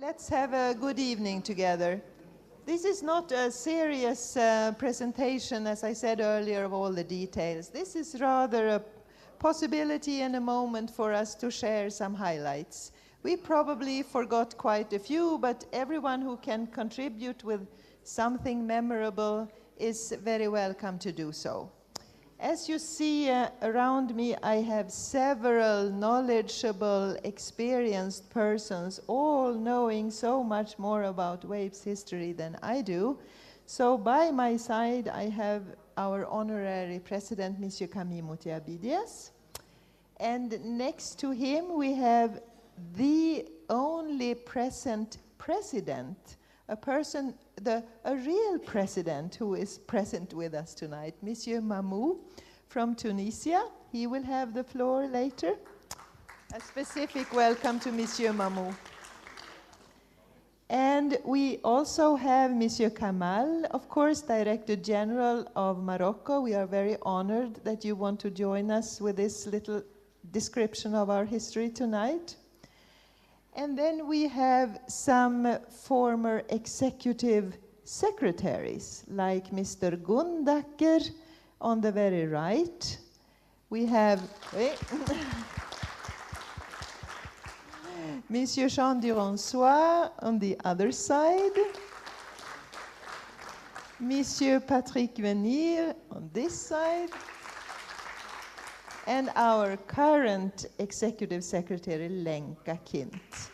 Let's have a good evening together. This is not a serious presentation, as I said earlier, of all the details. This is rather a possibility and a moment for us to share some highlights. We probably forgot quite a few, but everyone who can contribute with something memorable is very welcome to do so. As you see around me, I have several knowledgeable, experienced persons, all knowing so much more about WAPE's history than I do. So by my side, I have our honorary president, Monsieur Camille Moutiabidias. And next to him, we have the only present president, a real president who is present with us tonight, Monsieur Mamou from Tunisia. He will have the floor later. A specific welcome to Monsieur Mamou. And we also have Monsieur Kamal, of course, Director General of Morocco. We are very honored that you want to join us with this little description of our history tonight. And then we have some former executive secretaries, like Mr. Gundaker on the very right. We have Monsieur Jean Durançois on the other side. Monsieur Patrick Venir on this side. And our current executive secretary, Lenka Kint.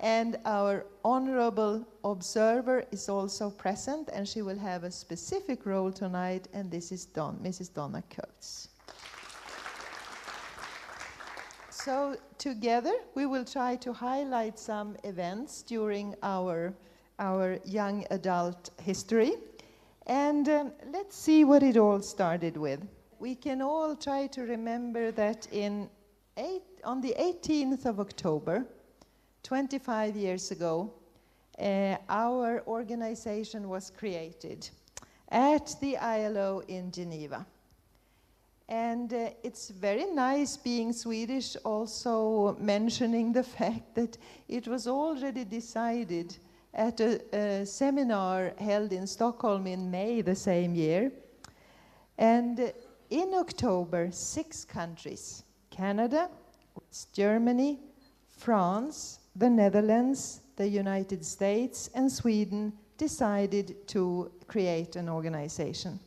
And our honorable observer is also present, and she will have a specific role tonight, and this is Mrs. Donna Kurtz. So together, we will try to highlight some events during our young adult history. And let's see what it all started with. We can all try to remember that on the 18th of October, 25 years ago, our organization was created at the ILO in Geneva. And it's very nice being Swedish, also mentioning the fact that it was already decided at a seminar held in Stockholm in May the same year. And in October, 6 countries, Canada, Germany, France, the Netherlands, the United States, and Sweden decided to create an organization.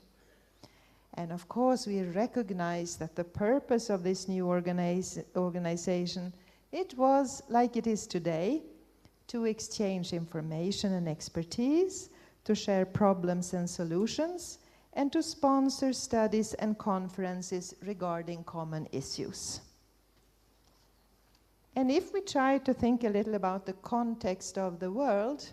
And of course, we recognize that the purpose of this new organization, it was, like it is today, to exchange information and expertise, to share problems and solutions, and to sponsor studies and conferences regarding common issues. And if we try to think a little about the context of the world,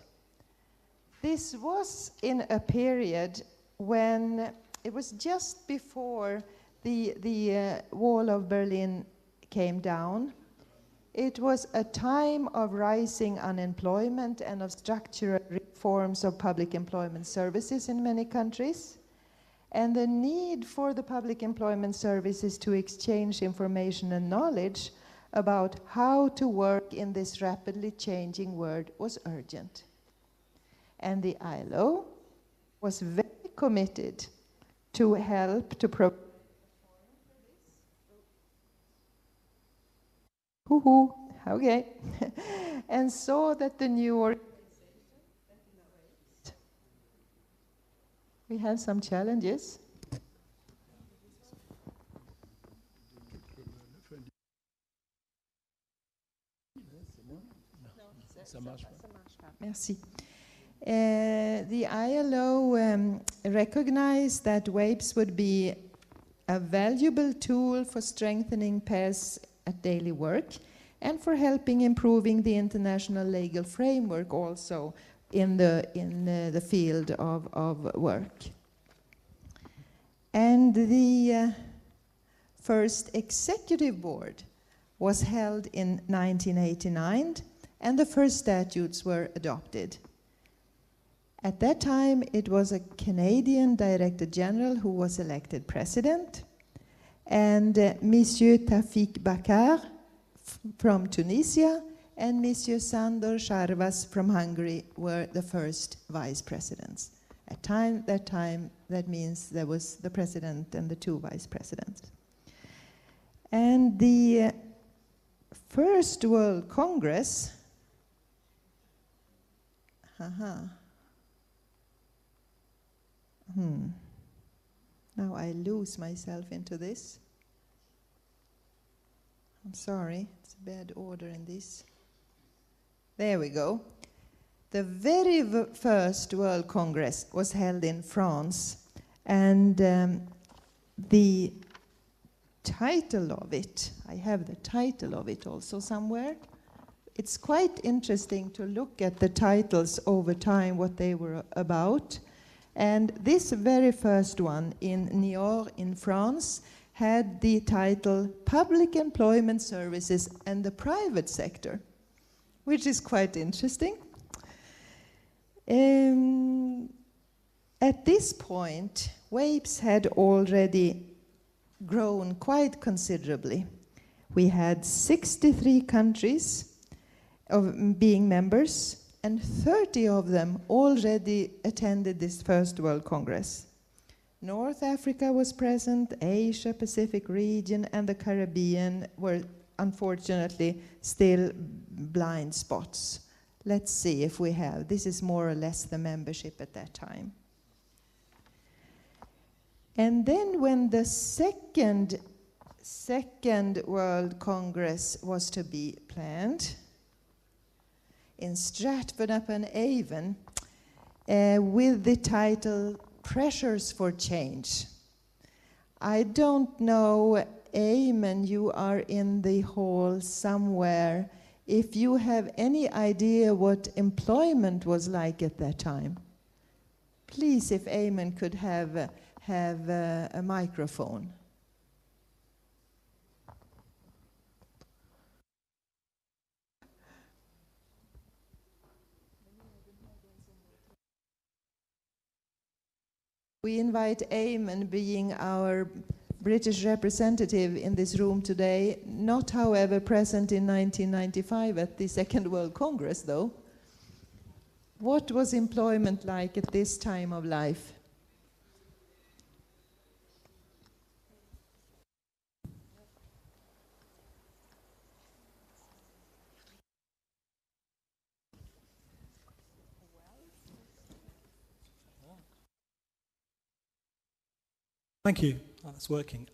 this was in a period when it was just before the wall of Berlin came down. It was a time of rising unemployment and of structural reforms of public employment services in many countries. And the need for the public employment services to exchange information and knowledge about how to work in this rapidly changing world was urgent. And the ILO was very committed to help to provide okay. And so that the new organization, we have some challenges. Merci. The ILO recognized that WAPES would be a valuable tool for strengthening pairs at daily work and for helping improving the international legal framework also in the field of work. And the first executive board was held in 1989, and the first statutes were adopted. At that time, it was a Canadian Director General who was elected president, and Monsieur Tafik Bakar from Tunisia and Monsieur Sándor Sarvas from Hungary were the first vice presidents. At that time, that means there was the president and the two vice presidents. And the First World Congress, now I lose myself into this. I'm sorry, it's a bad order in this. There we go. The very first World Congress was held in France, and the title of it, I have the title of it also somewhere. It's quite interesting to look at the titles over time, what they were about. And this very first one in Niort in France had the title Public Employment Services and the Private Sector, which is quite interesting. At this point, WAPES had already grown quite considerably. We had 63 countries being members, and 30 of them already attended this First World Congress. North Africa was present, Asia Pacific region, and the Caribbean were unfortunately still blind spots. Let's see if we have. This is more or less the membership at that time. And then when the second World Congress was to be planned in Stratford-upon-Avon with the title Pressures for Change. I don't know, Eamon, you are in the hall somewhere, if you have any idea what employment was like at that time. Please, if Eamon could have a microphone. We invite Eamon, being our British representative in this room today, not however present in 1995 at the Second World Congress though. What was employment like at this time of life? Thank you. Oh, that's working.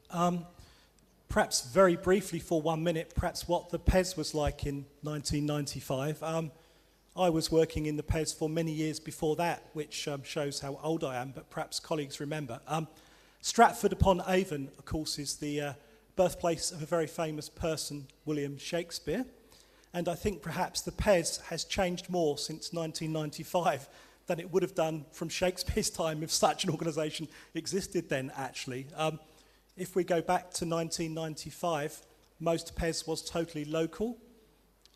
Perhaps very briefly for 1 minute, perhaps what the PES was like in 1995. I was working in the PES for many years before that, which shows how old I am, but perhaps colleagues remember. Stratford-upon-Avon, of course, is the birthplace of a very famous person, William Shakespeare. And I think perhaps the PES has changed more since 1995 than it would have done from Shakespeare's time if such an organisation existed then, actually. If we go back to 1995, most PES was totally local.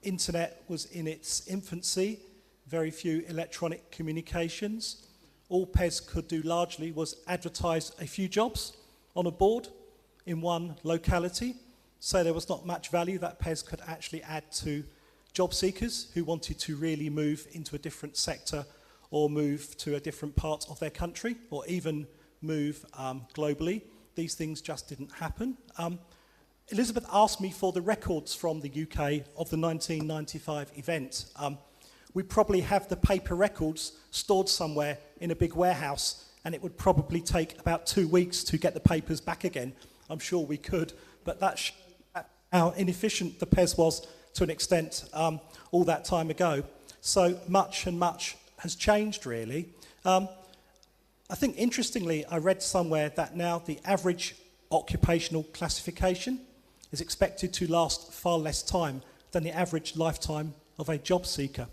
Internet was in its infancy, very few electronic communications. All PES could do largely was advertise a few jobs on a board in one locality. So there was not much value that PES could actually add to job seekers who wanted to really move into a different sector or move to a different part of their country, or even move globally. These things just didn't happen. Elizabeth asked me for the records from the UK of the 1995 event. We probably have the paper records stored somewhere in a big warehouse, and it would probably take about 2 weeks to get the papers back again. I'm sure we could, but that's how inefficient the PES was to an extent all that time ago. So much has changed, really. I think, interestingly, I read somewhere that now the average occupational classification is expected to last far less time than the average lifetime of a job seeker.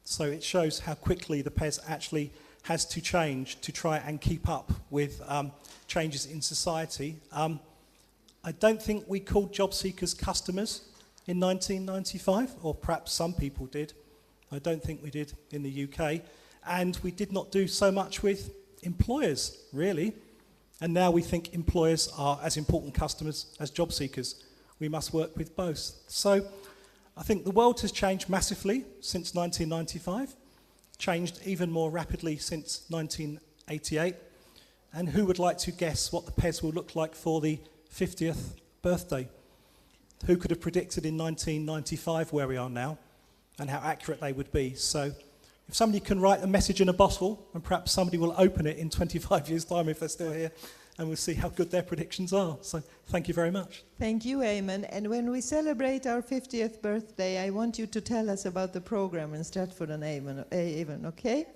So it shows how quickly the PES actually has to change to try and keep up with changes in society. I don't think we called job seekers customers in 1995, or perhaps some people did. I don't think we did in the UK. And we did not do so much with employers, really. And now we think employers are as important customers as job seekers. We must work with both. So I think the world has changed massively since 1995, changed even more rapidly since 1988. And who would like to guess what the PES will look like for the 50th birthday? Who could have predicted in 1995 where we are now and how accurate they would be? So if somebody can write a message in a bottle, and perhaps somebody will open it in 25 years' time if they're still here, and we'll see how good their predictions are. So thank you very much. Thank you, Eamon. And when we celebrate our 50th birthday, I want you to tell us about the program in Stratford-on-Avon, okay?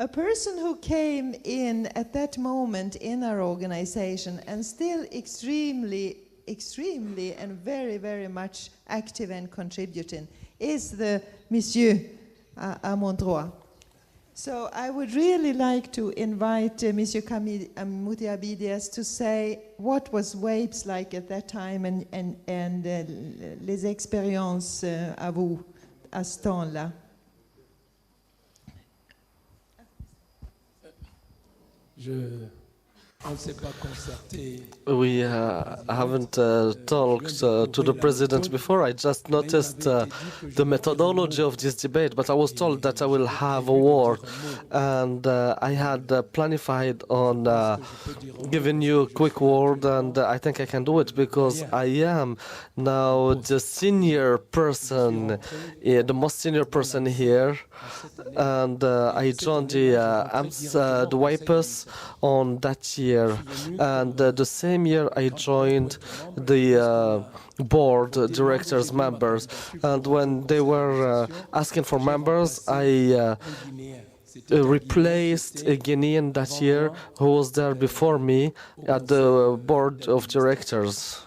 A person who came in at that moment in our organization and still extremely and very, very much active and contributing is the Monsieur à mon droit. So I would really like to invite Monsieur Moutiabidias to say what was WAPES like at that time and les expériences à vous à ce temps-là. We haven't talked to the president before. I just noticed the methodology of this debate, but I was told that I will have a word, and I had planified on giving you a quick word, and I think I can do it because I am now the senior person, the most senior person here, and I joined the WIPES on that year. And the same year I joined the board directors members, and when they were asking for members, I replaced a Guinean that year who was there before me at the board of directors.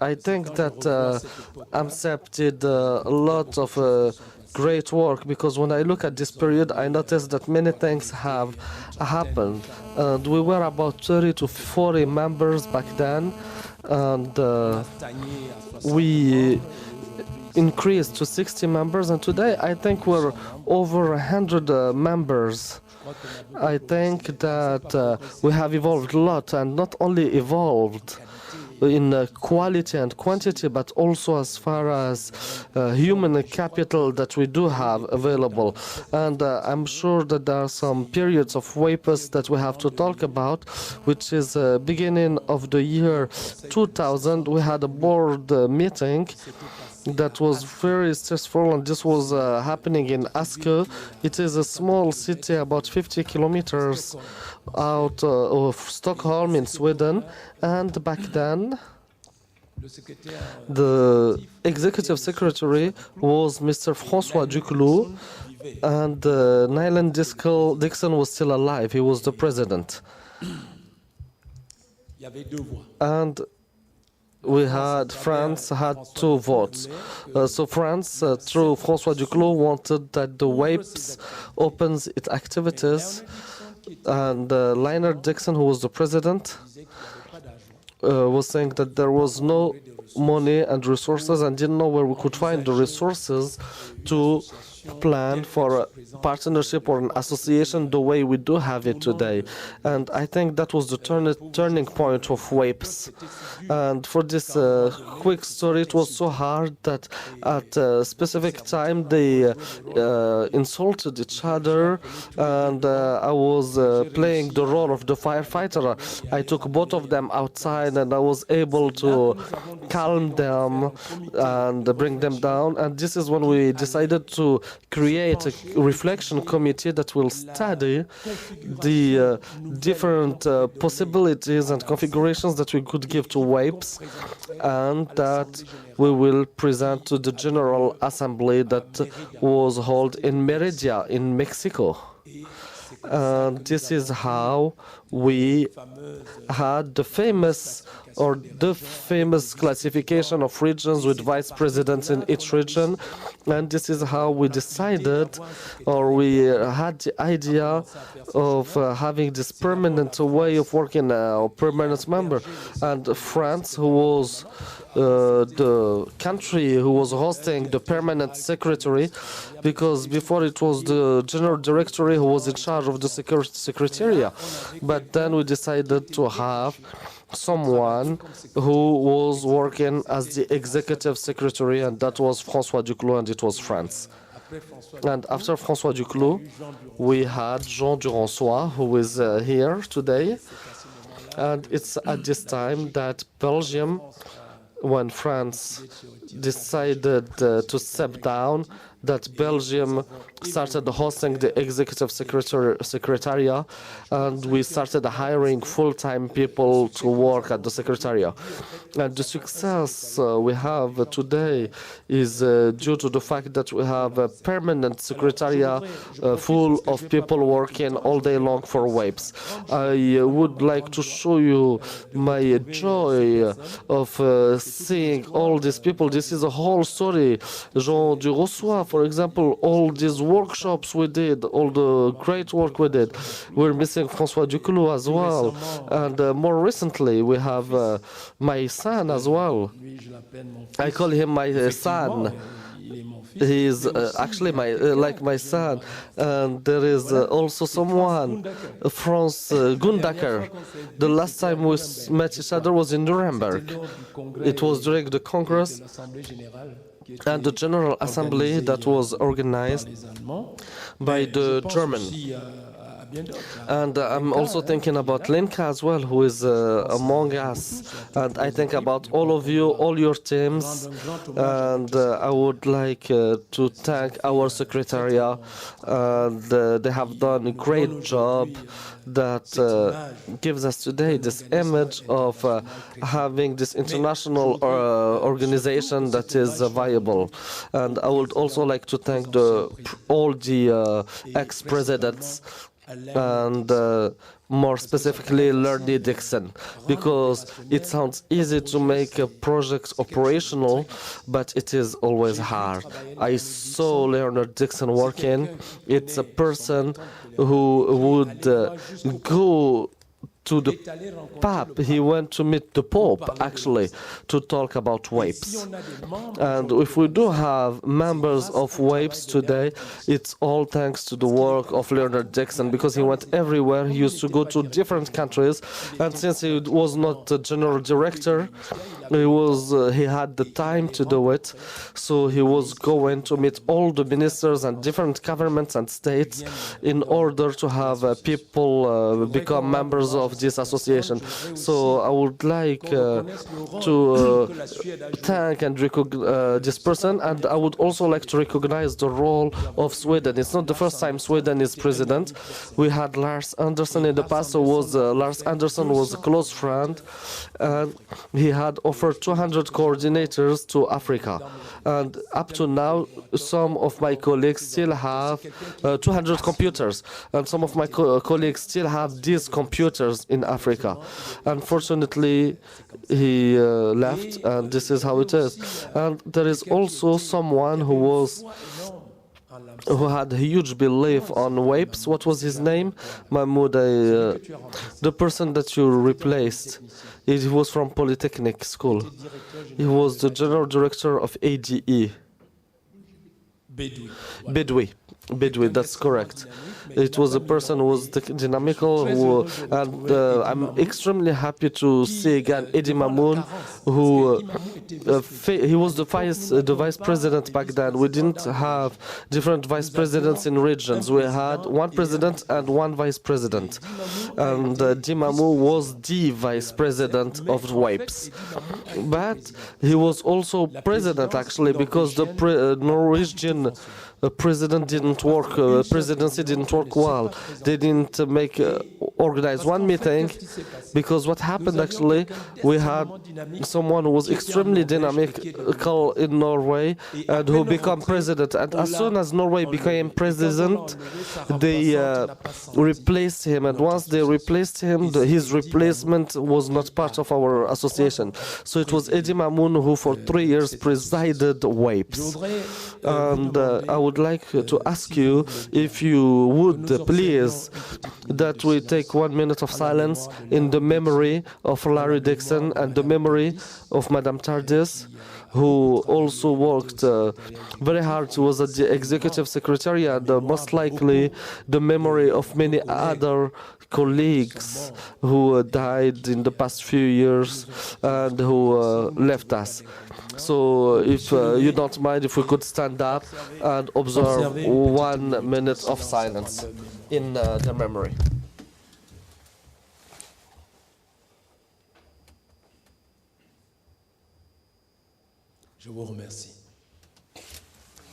I think that AMSEP did a lot of great work, because when I look at this period, I noticed that many things have happened. And we were about 30 to 40 members back then, and we increased to 60 members, and today I think we're over 100 members. I think that we have evolved a lot, and not only evolved in quality and quantity, but also as far as human capital that we do have available. And I'm sure that there are some periods of WAPES that we have to talk about, which is beginning of the year 2000. We had a board meeting that was very stressful, and this was happening in Aske. It is a small city about 50 kilometers out of Stockholm in Sweden, and back then the executive secretary was Mr. François Duclos, and Nyland Dixon was still alive. He was the president. And France had two votes. So France, through François Duclos, wanted that the WAPES opens its activities, and Leonard Dixon, who was the president, was saying that there was no money and resources, and didn't know where we could find the resources to plan for a partnership or an association the way we do have it today. And I think that was the turning point of WAPES. And for this quick story, it was so hard that at a specific time they insulted each other, and I was playing the role of the firefighter. I took both of them outside, and I was able to calm them and bring them down. And this is when we decided to create a reflection committee that will study the different possibilities and configurations that we could give to WAPES, and that we will present to the General Assembly that was held in Mérida in Mexico. And this is how we had the famous classification of regions with vice presidents in each region. And this is how we decided, or we had the idea of having this permanent way of working, a permanent member. And France, who was the country who was hosting the permanent secretary, because before it was the general directory who was in charge of the secretariat. But then we decided to have someone who was working as the executive secretary, and that was François Duclos, and it was France. And after François Duclos, we had Jean Durançois, who is here today. And it's at this time that Belgium, when France decided to step down, that Belgium started hosting the executive secretariat, and we started hiring full-time people to work at the secretariat. And the success we have today is due to the fact that we have a permanent secretariat full of people working all day long for WAPES. I would like to show you my joy of seeing all these people. This is a whole story. Jean Durançois, for example, all these workshops we did, all the great work we did. We're missing François Duclos as well. And more recently, we have my son as well. I call him my son. He is actually like my son. And there is also someone, Franz Gundaker. The last time we met each other was in Nuremberg. It was during the Congress and the General Assembly that was organized by the Germans. And I'm also thinking about Linka as well, who is among us. And I think about all of you, all your teams. And I would like to thank our secretariat. They have done a great job that gives us today this image of having this international organization that is viable. And I would also like to thank all the ex-presidents, and more specifically Lerny Dixon, because it sounds easy to make a project operational, but it is always hard. I saw Leonard Dixon working. It's a person who would go to the Pope. He went to meet the Pope, actually, to talk about WAPES. And if we do have members of WAPES today, it's all thanks to the work of Leonard Dixon, because he went everywhere. He used to go to different countries, and since he was not the general director, he had the time to do it, so he was going to meet all the ministers and different governments and states in order to have people become members of this association. So I would like to thank and recognize this person, and I would also like to recognize the role of Sweden. It's not the first time Sweden is president. We had Lars Andersson in the past, so Lars Andersson was a close friend, and he had offered 200 coordinators to Africa. And up to now, some of my colleagues still have 200 computers, and some of my colleagues still have these computers in Africa. Unfortunately, he left, and this is how it is. And there is also someone who had a huge belief on WAPES. What was his name? Mahmoud, the person that you replaced. He was from Polytechnic School. He was the general director of ADE. Bedoui, that's correct. It was a person who was dynamical, and I'm extremely happy to see again Eddie Mamoun, who he was the vice president back then. We didn't have different vice presidents in regions. We had one president and one vice president, and Di Mamou was the vice president of WAPES. But he was also president, actually, because the Norwegian president didn't work, presidency didn't work well. They didn't organize one meeting, because what happened actually, we had someone who was extremely dynamical in Norway and who became president. And as soon as Norway became president, they replaced him. And once they replaced him, his replacement was not part of our association. So it was Eddie Mamoun who for 3 years presided WAPES. And I would like to ask you if you would please that we take 1 minute of silence in the memory of Larry Dixon and the memory of Madame Tardis, who also worked very hard. He was at the executive secretary, and most likely the memory of many other colleagues who died in the past few years and who left us. So if you don't mind, if we could stand up and observe 1 minute of silence in their memory. Je vous remercie.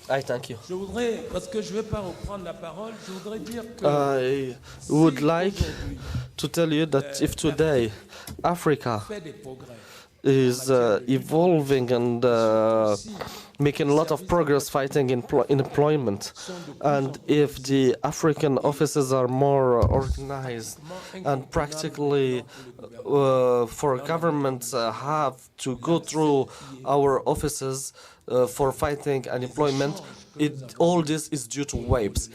I thank you. Je voudrais, parce que je ne vais pas reprendre la parole, je voudrais dire que I would like to tell you that if today Africa fait des progrès, is evolving and making a lot of progress fighting in employment, and if the African offices are more organized and practically for governments have to go through our offices for fighting unemployment, all this is due to WAPES,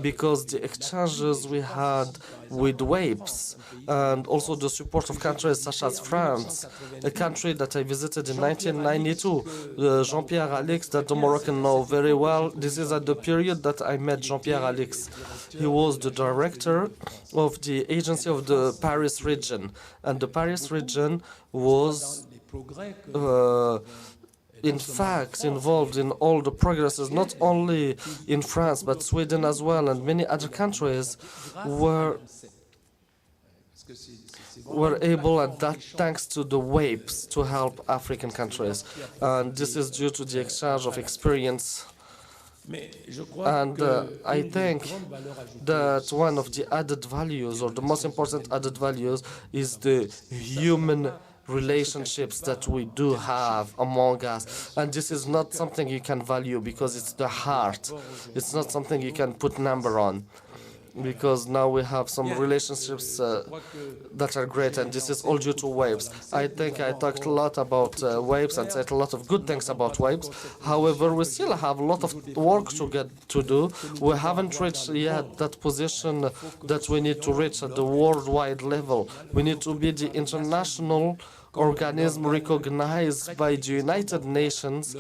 because the exchanges we had with WAPES and also the support of countries such as France, a country that I visited in 1992, Jean-Pierre Alix, that the Moroccan know very well. This is at the period that I met Jean-Pierre Alix. He was the director of the agency of the Paris region, and the Paris region was in fact involved in all the progresses, not only in France, but Sweden as well, and many other countries were able, and that thanks to the WAPES, to help African countries. And this is due to the exchange of experience. And I think that one of the added values, or the most important added values, is the human relationships that we do have among us. And this is not something you can value because it's the heart. It's not something you can put number on, because now we have some relationships that are great, and this is all due to WAPES. I think I talked a lot about WAPES and said a lot of good things about WAPES. However, we still have a lot of work to do. We haven't reached yet that position that we need to reach at the worldwide level. We need to be the international organism recognized by the United Nations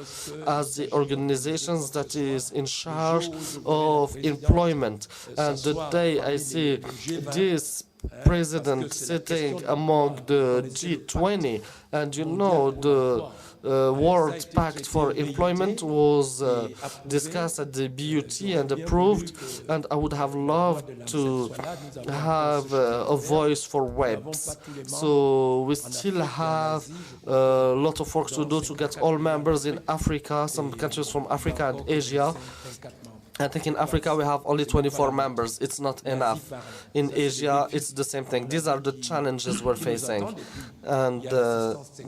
as the organizations that is in charge of employment. And the day I see this president sitting among the G20, and you know the World Pact for Employment was discussed at the BUT and approved, and I would have loved to have a voice for WAPES. So we still have a lot of work to do to get all members in Africa, some countries from Africa and Asia. I think in Africa we have only 24 members. It's not enough. In Asia, it's the same thing. These are the challenges we're facing. And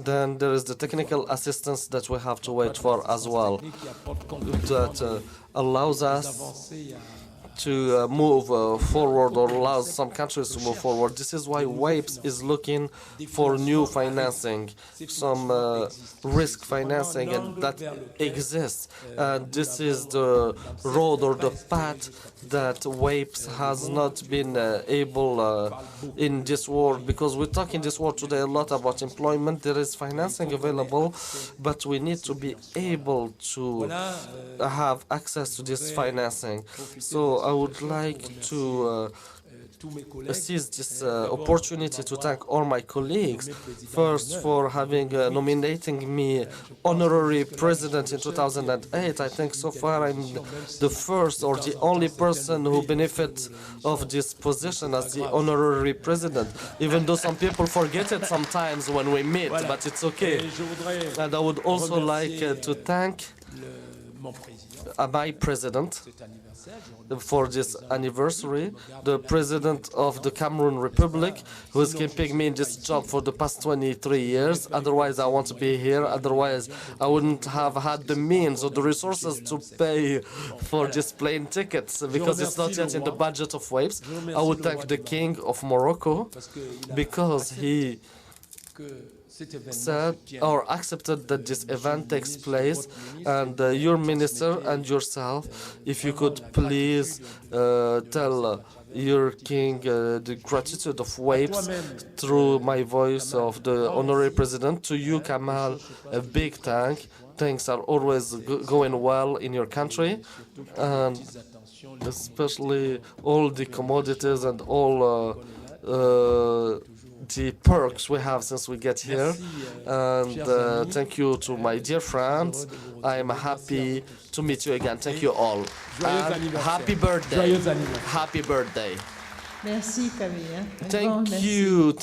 then there is the technical assistance that we have to wait for as well, that allows us to move forward, or allows some countries to move forward. This is why WAPES is looking for new financing, some risk financing, and that exists. And this is the road or the path that WAPES has not been able in this world, because we talk in this world today a lot about employment. There is financing available, but we need to be able to have access to this financing. So I would like to seize this opportunity to thank all my colleagues, first for having nominating me honorary president in 2008. I think so far I'm the first or the only person who benefits of this position as the honorary president, even though some people forget it sometimes when we meet, but it's okay. And I would also like to thank my president for this anniversary, the president of the Cameroon Republic, who is keeping me in this job for the past 23 years. Otherwise, I want to be here. Otherwise, I wouldn't have had the means or the resources to pay for this plane tickets, because it's not yet in the budget of WAPES. I would thank the King of Morocco, because he said or accepted that this event takes place, and your minister and yourself, if you could please tell your king the gratitude of WAPES through my voice of the honorary president. To you, Kamal, a big thank, things are always going well in your country, and especially all the commodities and all the perks we have since we get here. And thank you to my dear friends. I am happy to meet you again. Thank you all. And happy birthday. Happy birthday. Merci Camille.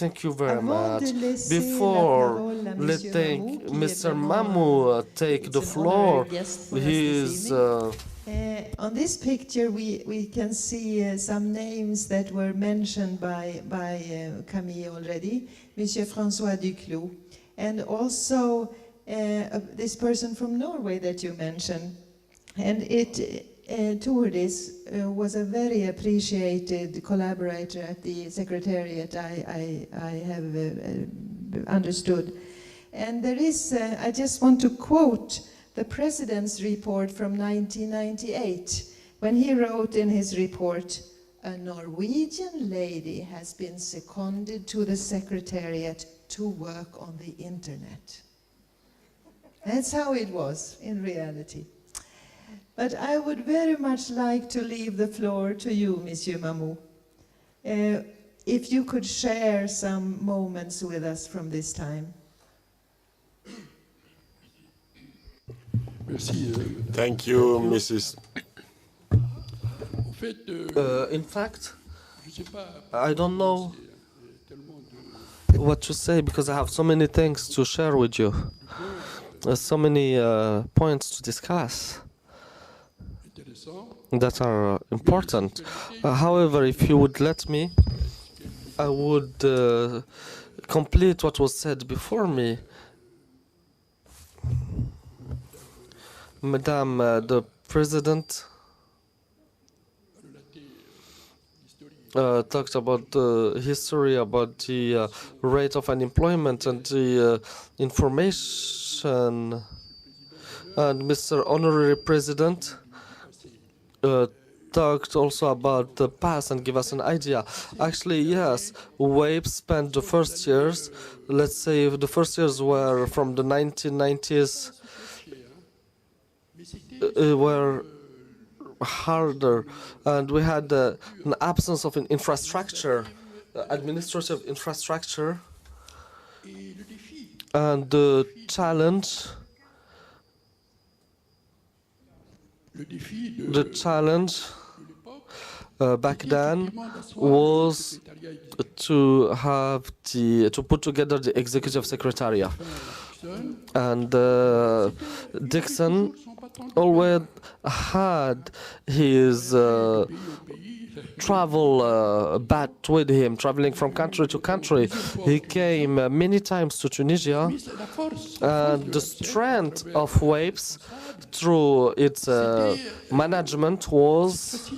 Thank you very much. Before letting Mr. Mamou take the floor, he's on this picture, we can see some names that were mentioned by Camille already. Monsieur François Duclos, and also this person from Norway that you mentioned. And Tordis was a very appreciated collaborator at the Secretariat, I have understood. And there is, I just want to quote the President's report from 1998, when he wrote in his report, "A Norwegian lady has been seconded to the Secretariat to work on the internet." That's how it was in reality. But I would very much like to leave the floor to you, Monsieur Mamou. If you could share some moments with us from this time. Thank you, Mrs. in fact, I don't know what to say because I have so many things to share with you. So many points to discuss that are important. However, if you would let me, I would complete what was said before me. Madame the President talked about the history, about the rate of unemployment and the information. And Mr. Honorary President talked also about the past and give us an idea. Actually, yes, WAPE spent the first years, let's say the first years were from the 1990s, were harder, and we had an absence of an infrastructure, administrative infrastructure, and the challenge back then was to have to put together the executive secretariat, and Dixon always had his travel bat with him, traveling from country to country. He came many times to Tunisia, and the strength of WAPES through its management was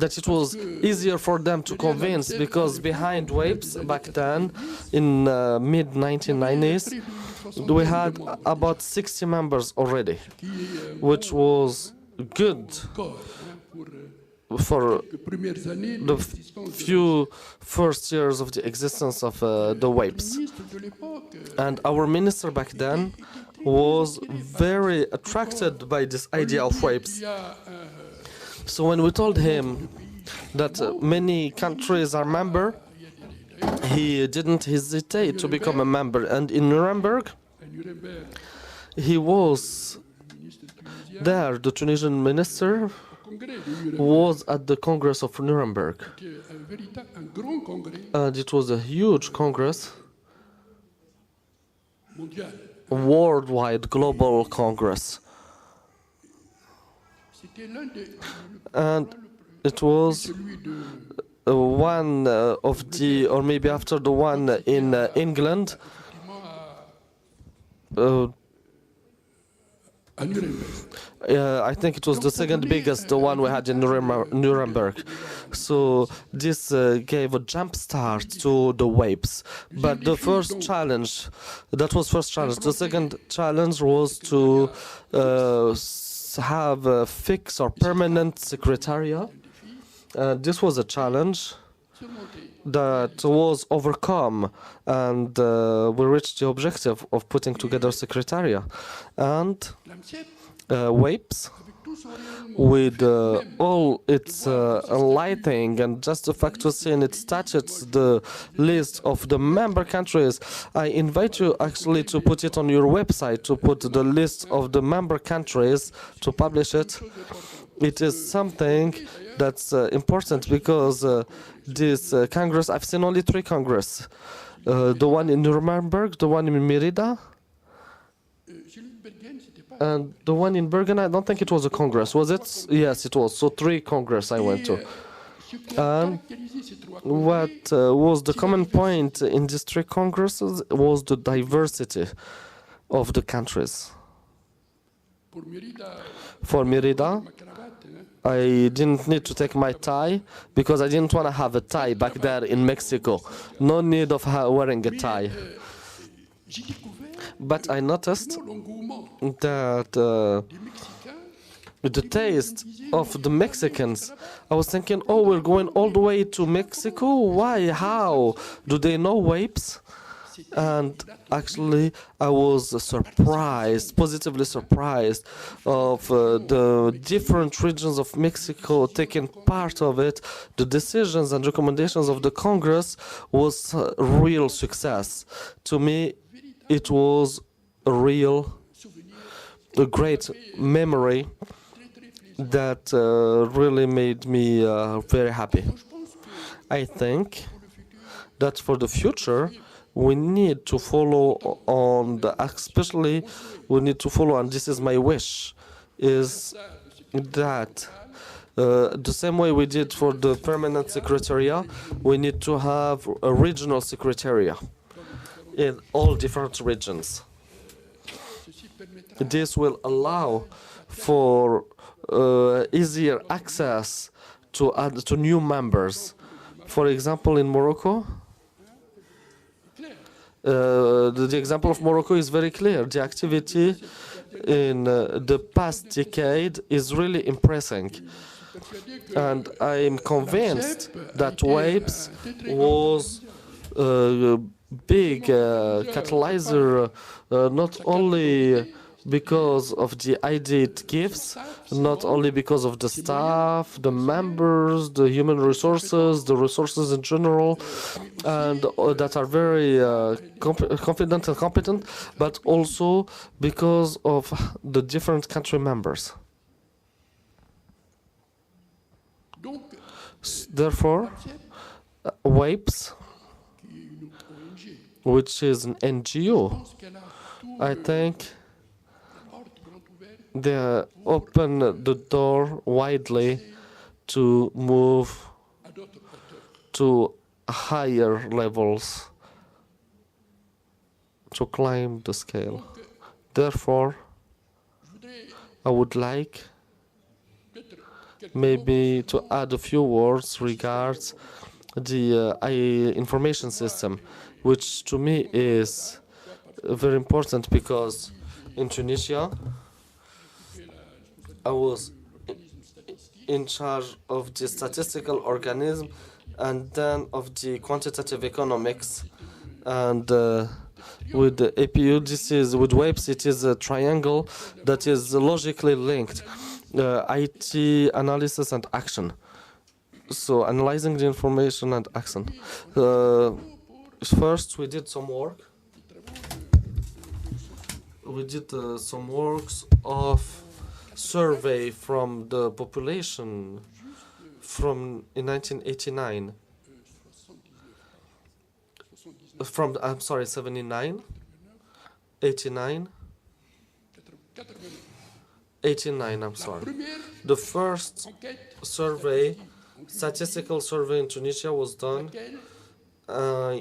that it was easier for them to convince, because behind WAPES back then in mid-1990s we had about 60 members already, which was good for the few first years of the existence of the WAPES. And our minister back then was very attracted by this idea of WAPES. So when we told him that many countries are member, he didn't hesitate to become a member. And in Nuremberg, he was there. The Tunisian minister was at the Congress of Nuremberg. And it was a huge Congress, worldwide, global Congress. And it was one of the, or maybe after the one in England, I think it was the second biggest, the one we had in Nuremberg. So this gave a jump start to the WAPES. But the first challenge, that was first challenge. The second challenge was to have a fixed or permanent secretariat. This was a challenge that was overcome, and we reached the objective of putting together Secretariat. And WAPES, with all its lighting and just the fact to see in its statutes the list of the member countries, I invite you actually to put it on your website, to put the list of the member countries, to publish it. It is something that's important because this Congress, I've seen only 3 Congress. The one in Nuremberg, the one in Merida, and the one in Bergen. I don't think it was a Congress, was it? Yes, it was. So 3 Congress I went to. And what was the common point in these 3 Congresses was the diversity of the countries. For Merida, I didn't need to take my tie because I didn't want to have a tie back there in Mexico. No need of wearing a tie. But I noticed that the taste of the Mexicans, I was thinking, oh, we're going all the way to Mexico? Why? How? Do they know WAPES? And actually, I was surprised, positively surprised, of the different regions of Mexico taking part of it. The decisions and recommendations of the Congress was a real success. To me, it was a great memory that really made me very happy. I think that for the future, we need to follow on especially we need to follow, and this is my wish, is that the same way we did for the permanent secretariat, we need to have a regional secretariat in all different regions. This will allow for easier access to new members. For example, in Morocco, the example of Morocco is very clear. The activity in the past decade is really impressing. And I am convinced that WAPES was a big catalyzer, not only because of the idea it gives, not only because of the staff, the members, the human resources, the resources in general, and that are very confident and competent, but also because of the different country members. Therefore, WAPES, which is an NGO, I think they open the door widely to move to higher levels, to climb the scale. Therefore, I would like maybe to add a few words regards the information system, which to me is very important because in Tunisia, I was in charge of the statistical organism and then of the quantitative economics. And with the APU, this is with WAPES, it is a triangle that is logically linked. IT, analysis, and action. So analyzing the information and action. First, we did some work. We did some works of survey from the population in 1989. I'm sorry, 79, 89, 89, I'm sorry. The first survey, statistical survey in Tunisia was done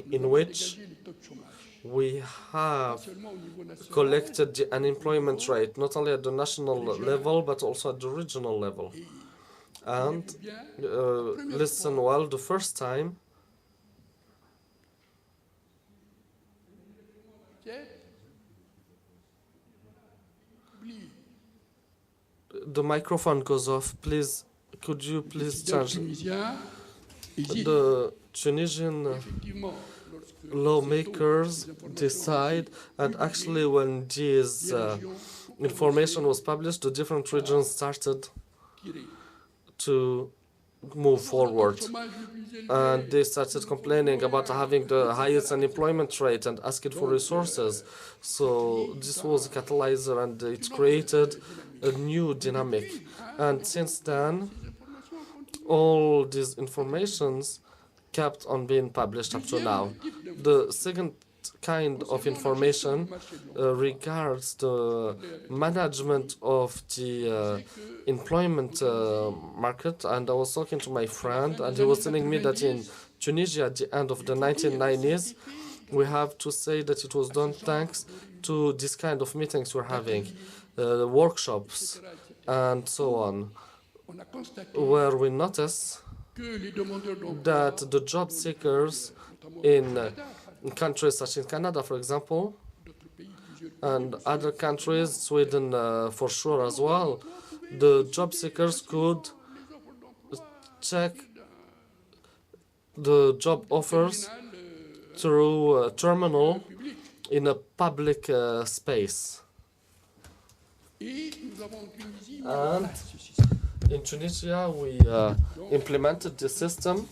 in which we have collected the unemployment rate, not only at the national level, but also at the regional level. And listen well, the first time, the microphone goes off. Please, could you please change? The Tunisian lawmakers decide, and actually when this information was published, the different regions started to move forward. And they started complaining about having the highest unemployment rate and asking for resources. So this was a catalyzer, and it created a new dynamic. And since then, all these informations kept on being published up to now. The second kind of information regards the management of the employment market, and I was talking to my friend, and he was telling me that in Tunisia at the end of the 1990s, we have to say that it was done thanks to this kind of meetings we're having, workshops and so on, where we notice that the job seekers in countries such as Canada, for example, and other countries, Sweden for sure as well, the job seekers could check the job offers through a terminal in a public space. And in Tunisia, we implemented the system,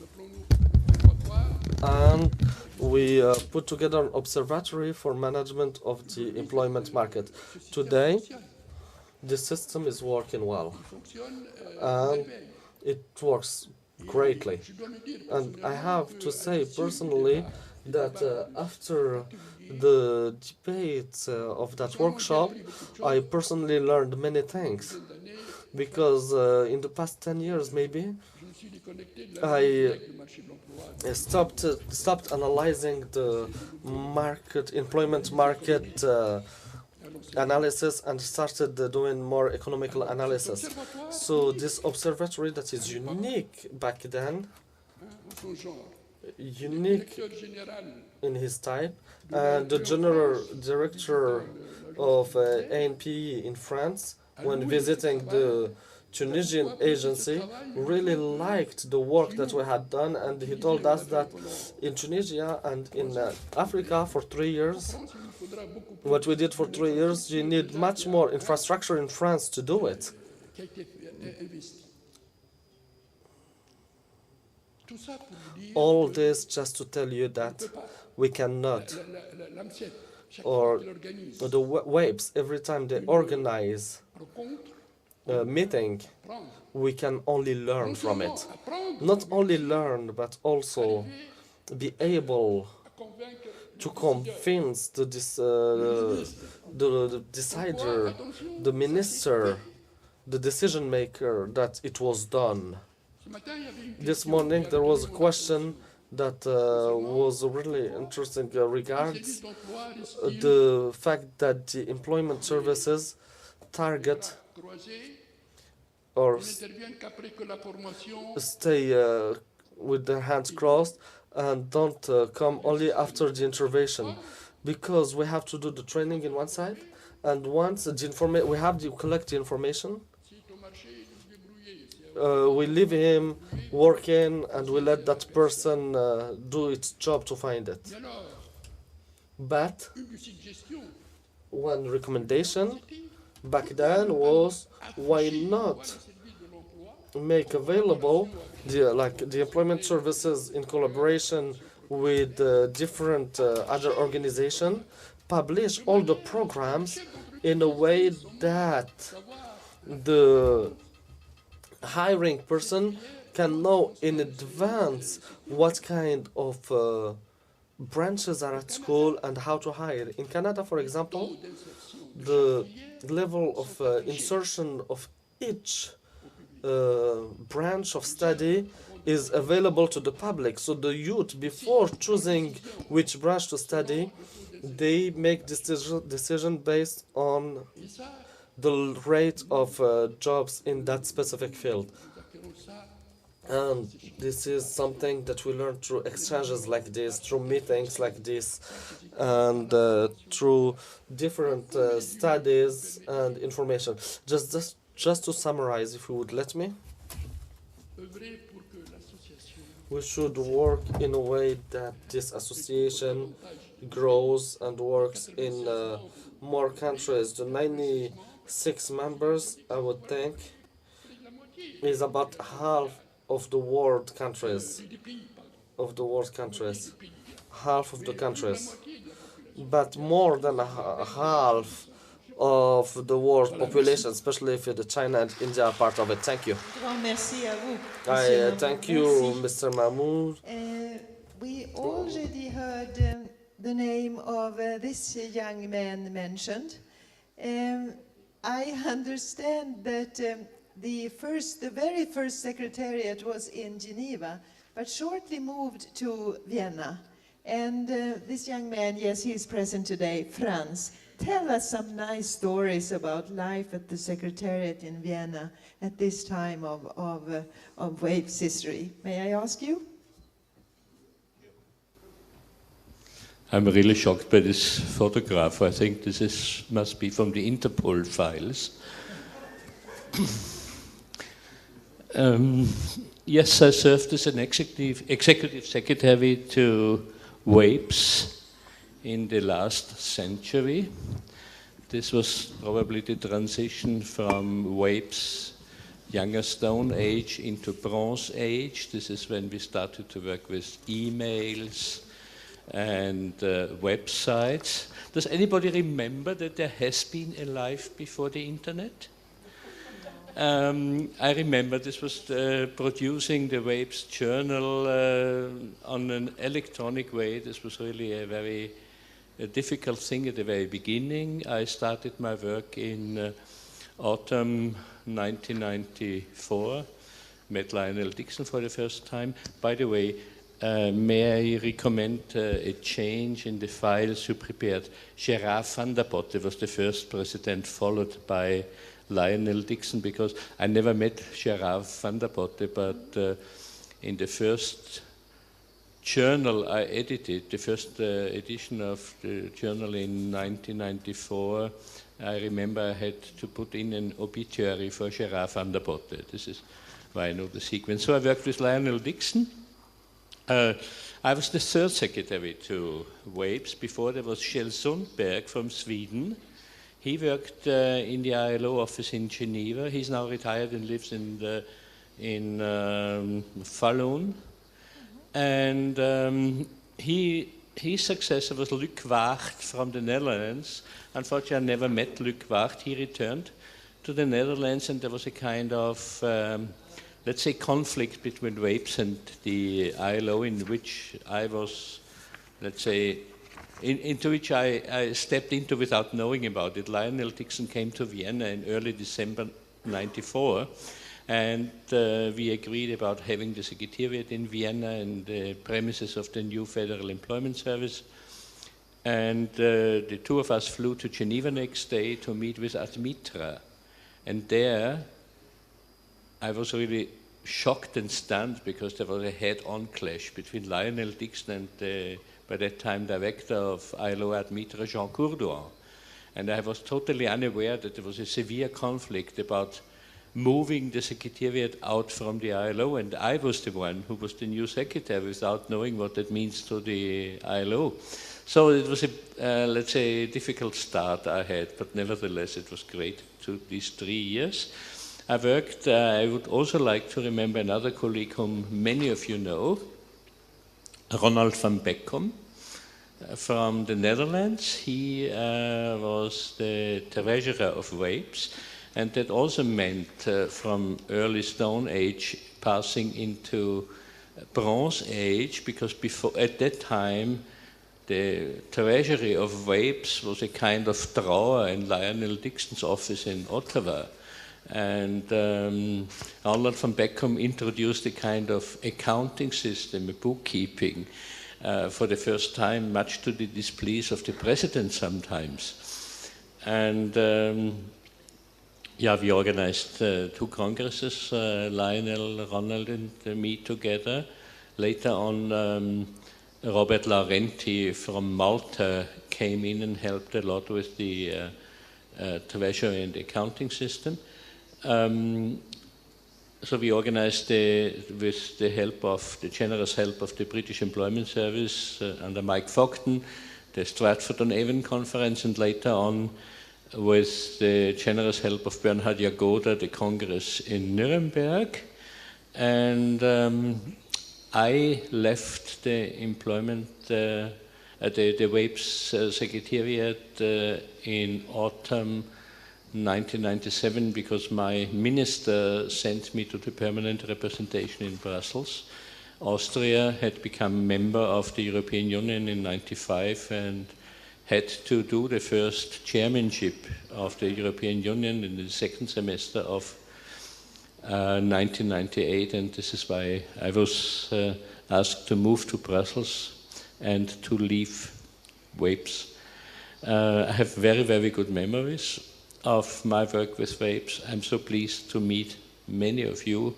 and we put together an observatory for management of the employment market. Today, the system is working well, and it works greatly. And I have to say personally that after the debate of that workshop, I personally learned many things, because in the past 10 years maybe, I stopped analyzing the employment market analysis, and started doing more economical analysis. So this observatory that is unique back then, unique in his type, and the general director of ANP in France, when visiting the Tunisian agency, really liked the work that we had done, and he told us that in Tunisia and in Africa for 3 years, what we did for 3 years, you need much more infrastructure in France to do it. All this just to tell you that we cannot, or the WAPES, every time they organize a meeting, we can only learn from it. Not only learn, but also be able to convince the decider, the minister, the decision maker that it was done. This morning there was a question that was really interesting regards the fact that the employment services target or stay with their hands crossed and don't come only after the intervention, because we have to do the training in one side, and once the we have to collect the information, we leave him working, and we let that person do its job to find it. But one recommendation back then was, why not make available the employment services in collaboration with different other organizations, publish all the programs in a way that the hiring person can know in advance what kind of branches are at school and how to hire. In Canada, for example, the level of insertion of each branch of study is available to the public. So the youth, before choosing which branch to study, they make this decision based on the rate of jobs in that specific field. And this is something that we learn through exchanges like this, through meetings like this, and through different studies and information. Just to summarize, if you would let me. We should work in a way that this association grows and works in more countries. The 96 members, I would think, is about half of the world countries. Half of the countries. But more than half of the world population, especially if the China and India are part of it. Thank you. Grand merci à vous, I Monsieur Mahmoud. thank you, Merci. Mr. Mahmoud. We already heard the name of this young man mentioned. I understand that the very first secretariat was in Geneva, but shortly moved to Vienna. And this young man, yes, he is present today, Franz. Tell us some nice stories about life at the Secretariat in Vienna at this time of WAVE's history. May I ask you? I'm really shocked by this photograph. I think this must be from the Interpol files. Yes, I served as an executive secretary to WAPES in the last century. This was probably the transition from WAPES younger Stone Age into Bronze Age. This is when we started to work with emails and websites. Does anybody remember that there has been a life before the internet? I remember this was producing the WAPES journal on an electronic way. This was really a very difficult thing at the very beginning. I started my work in autumn 1994, met Lionel Dixon for the first time. By the way, may I recommend a change in the files you prepared? Gerard van der Potte was the first president, followed by Lionel Dixon, because I never met Gerard van der Potte, but in the first journal I edited, the first edition of the journal in 1994, I remember I had to put in an obituary for Gerard van der Potte. This is why I know the sequence. So I worked with Lionel Dixon. I was the third secretary to WAPES. Before there was Kjell Sundberg from Sweden. He worked in the ILO office in Geneva. He's now retired and lives in Falun. And his successor was Luc Wacht from the Netherlands. Unfortunately, I never met Luc Wacht. He returned to the Netherlands, and there was a kind of, let's say, conflict between WAPES and the ILO, in which I was, let's say, into which I stepped into without knowing about it. Lionel Dixon came to Vienna in early December '94, and we agreed about having the Secretariat in Vienna and the premises of the new Federal Employment Service. And the two of us flew to Geneva next day to meet with Admitra. And there, I was really shocked and stunned because there was a head-on clash between Lionel Dixon and the, by that time, director of ILO Admitra, Jean Courdoin. And I was totally unaware that there was a severe conflict about moving the Secretariat out from the ILO, and I was the one who was the new secretary without knowing what that means to the ILO. So it was a, let's say, difficult start I had, but nevertheless it was great to these 3 years. I worked, I would also like to remember another colleague whom many of you know, Ronald van Beckom from the Netherlands. He was the treasurer of WAPES, and that also meant from early Stone Age passing into Bronze Age, because before, at that time, the treasury of WAPES was a kind of drawer in Lionel Dixon's office in Ottawa. And Ronald van Beckom introduced a kind of accounting system, a bookkeeping, for the first time, much to the displeasure of the president sometimes. And yeah, we organized 2 congresses, Lionel, Ronald, and me together. Later on, Robert Laurenti from Malta came in and helped a lot with the treasury and accounting system. So we organized, with the help of the generous help of the British Employment Service under Mike Fogden, the Stratford-on-Avon conference, and later on, with the generous help of Bernhard Jagoda, the Congress in Nuremberg. And I left the employment, the WAPES Secretariat in autumn 1997 because my minister sent me to the permanent representation in Brussels. Austria had become member of the European Union in 1995 and had to do the first chairmanship of the European Union in the second semester of 1998, and this is why I was asked to move to Brussels and to leave WAPES. I have very, very good memories of my work with WAPES. I'm so pleased to meet many of you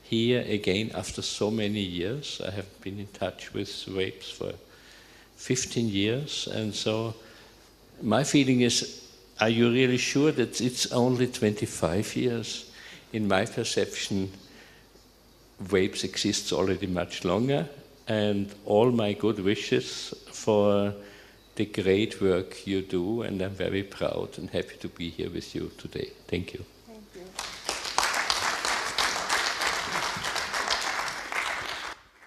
here again after so many years. I have been in touch with WAPES for 15 years, and so my feeling is, are you really sure that it's only 25 years? In my perception, WAPES exists already much longer, and all my good wishes for the great work you do, and I'm very proud and happy to be here with you today. Thank you.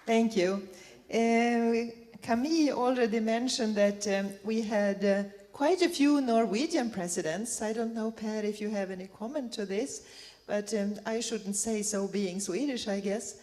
Thank you. Thank you. Camille already mentioned that we had quite a few Norwegian presidents. I don't know, Per, if you have any comment to this, but I shouldn't say so being Swedish, I guess.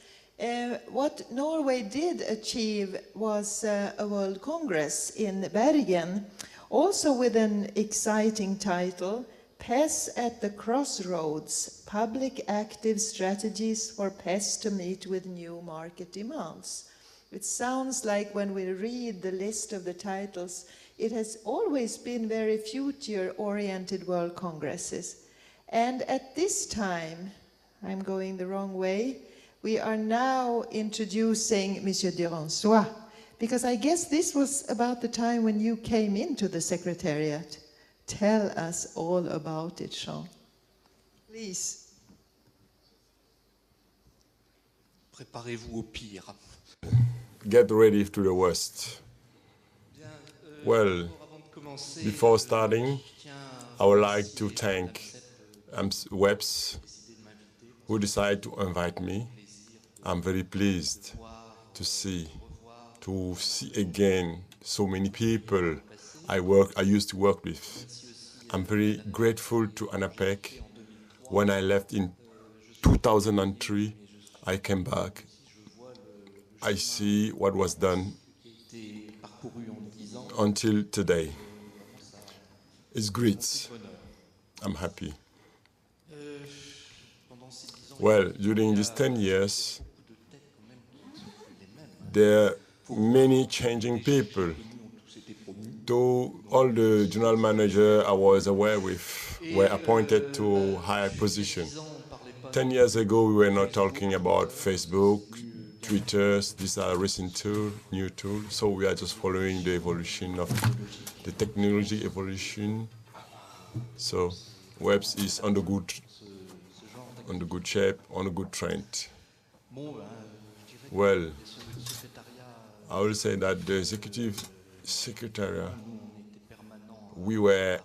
What Norway did achieve was a World Congress in Bergen, also with an exciting title, PES at the Crossroads, Public Active Strategies for PES to Meet with New Market Demands. It sounds like when we read the list of the titles, it has always been very future-oriented World Congresses. And at this time, I'm going the wrong way, we are now introducing Monsieur Duransois, because I guess this was about the time when you came into the Secretariat. Tell us all about it, Jean. Please. Préparez-vous au pire. Get ready to the worst. Well, before starting, I would like to thank WAPES who decided to invite me. I'm very pleased to see again so many people I used to work with. I'm very grateful to ANAPEC. When I left in 2003, I came back. I see what was done until today. It's great. I'm happy. Well, during these 10 years, there are many changing people. Though all the general manager I was aware with were appointed to higher position. 10 years ago, we were not talking about Facebook, Twitter. These are recent new tools. So we are just following the evolution of the technology evolution. So WAPES is on the good shape, on a good trend. Well, I will say that the executive secretariat, we were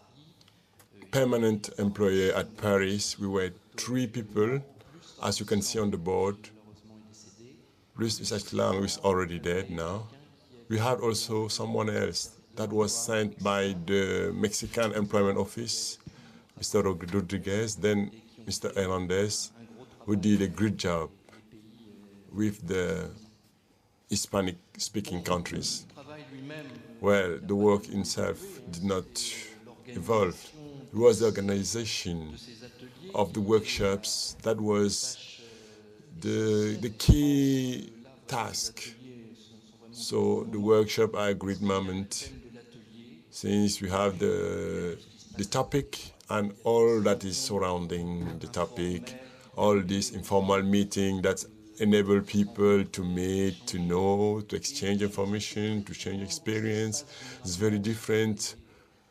permanent employee at Paris. We were 3 people, as you can see on the board. Luis Isachlan, who is already dead now. We had also someone else that was sent by the Mexican Employment Office, Mr. Rodriguez, then Mr. Hernandez, who did a great job with the Hispanic-speaking countries. Well, the work itself did not evolve. It was the organization of the workshops that was the key task. So the workshop are a great moment, since we have the topic and all that is surrounding the topic, all this informal meeting that enable people to meet, to know, to exchange information, to change experience. It's very different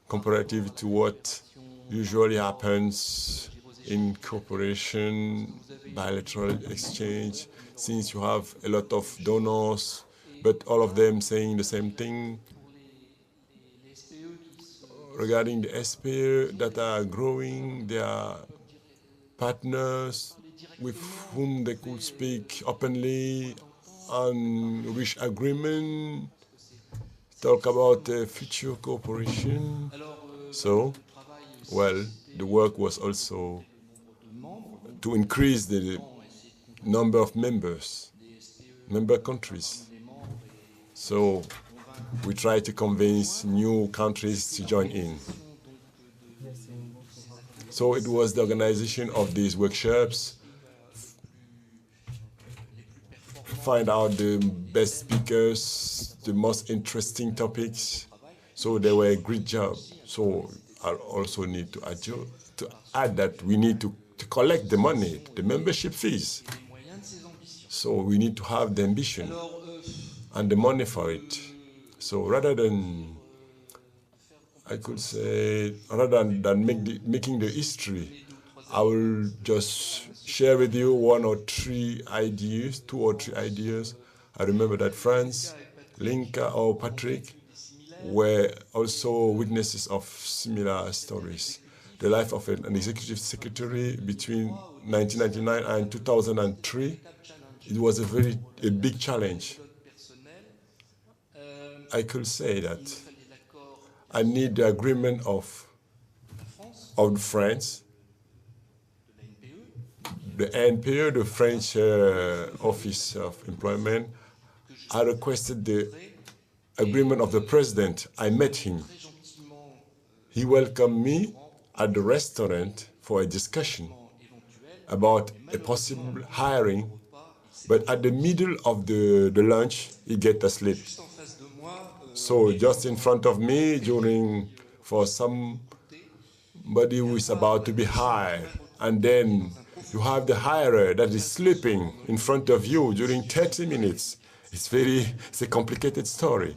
comparative to what usually happens in cooperation, bilateral exchange, since you have a lot of donors, but all of them saying the same thing regarding the SPE that are growing, they are partners with whom they could speak openly and reach agreement, talk about future cooperation. So, well, the work was also to increase the number of member countries. So we try to convince new countries to join in. So it was the organization of these workshops, find out the best speakers, the most interesting topics. So they were a great job. So I also need to add that we need to collect the money, the membership fees. So we need to have the ambition and the money for it. So rather than, I could say, rather than making the history, I will just share with you two or three ideas. I remember that Franz, Linka, or Patrick were also witnesses of similar stories. The life of an executive secretary between 1999 and 2003, it was a big challenge. I could say that I need the agreement of France, the NPE, the French Office of Employment. I requested the agreement of the president. I met him. He welcomed me at the restaurant for a discussion about a possible hiring, but at the middle of the lunch, he get asleep. So just in front of me, for somebody who is about to be hired, and then you have the hirer that is sleeping in front of you during 30 minutes. It's a complicated story.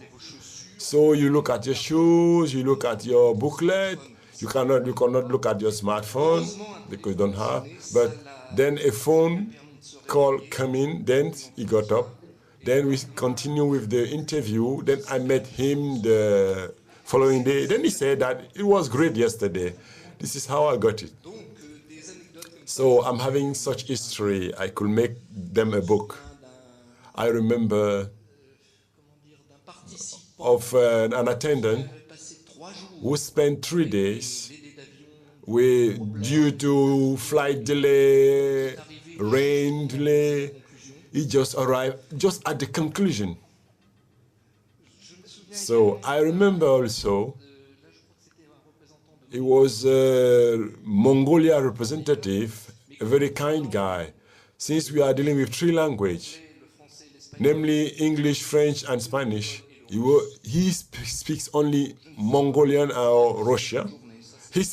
So you look at your shoes, you look at your booklet, you cannot look at your smartphone because you don't have, but then a phone call came in, then he got up. Then we continue with the interview. Then I met him the following day. Then he said that it was great yesterday. This is how I got it. So I'm having such history. I could make them a book. I remember of an attendant who spent 3 days due to flight delay, rain delay. He just arrived just at the conclusion. So I remember also, he was a Mongolia representative, a very kind guy. Since we are dealing with 3 languages, namely English, French, and Spanish, he speaks only Mongolian or Russian. He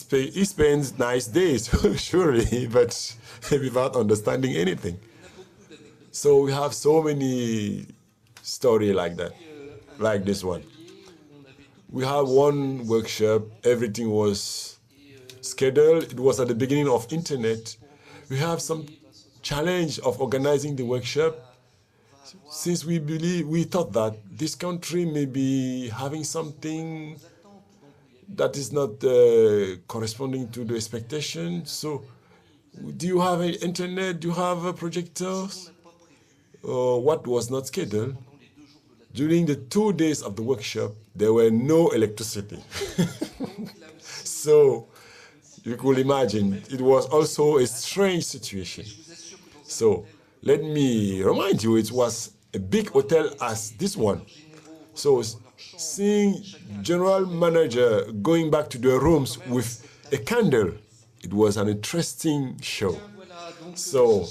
spends nice days, surely, but without understanding anything. So we have so many stories like that, like this one. We have one workshop, everything was scheduled. It was at the beginning of internet. We have some challenge of organizing the workshop, since we thought that this country may be having something that is not corresponding to the expectation. So, do you have an internet? Do you have projectors? What was not scheduled? During the 2 days of the workshop, there were no electricity. So, you could imagine, it was also a strange situation. So, let me remind you, it was a big hotel as this one. So, seeing general manager going back to their rooms with a candle, it was an interesting show. So,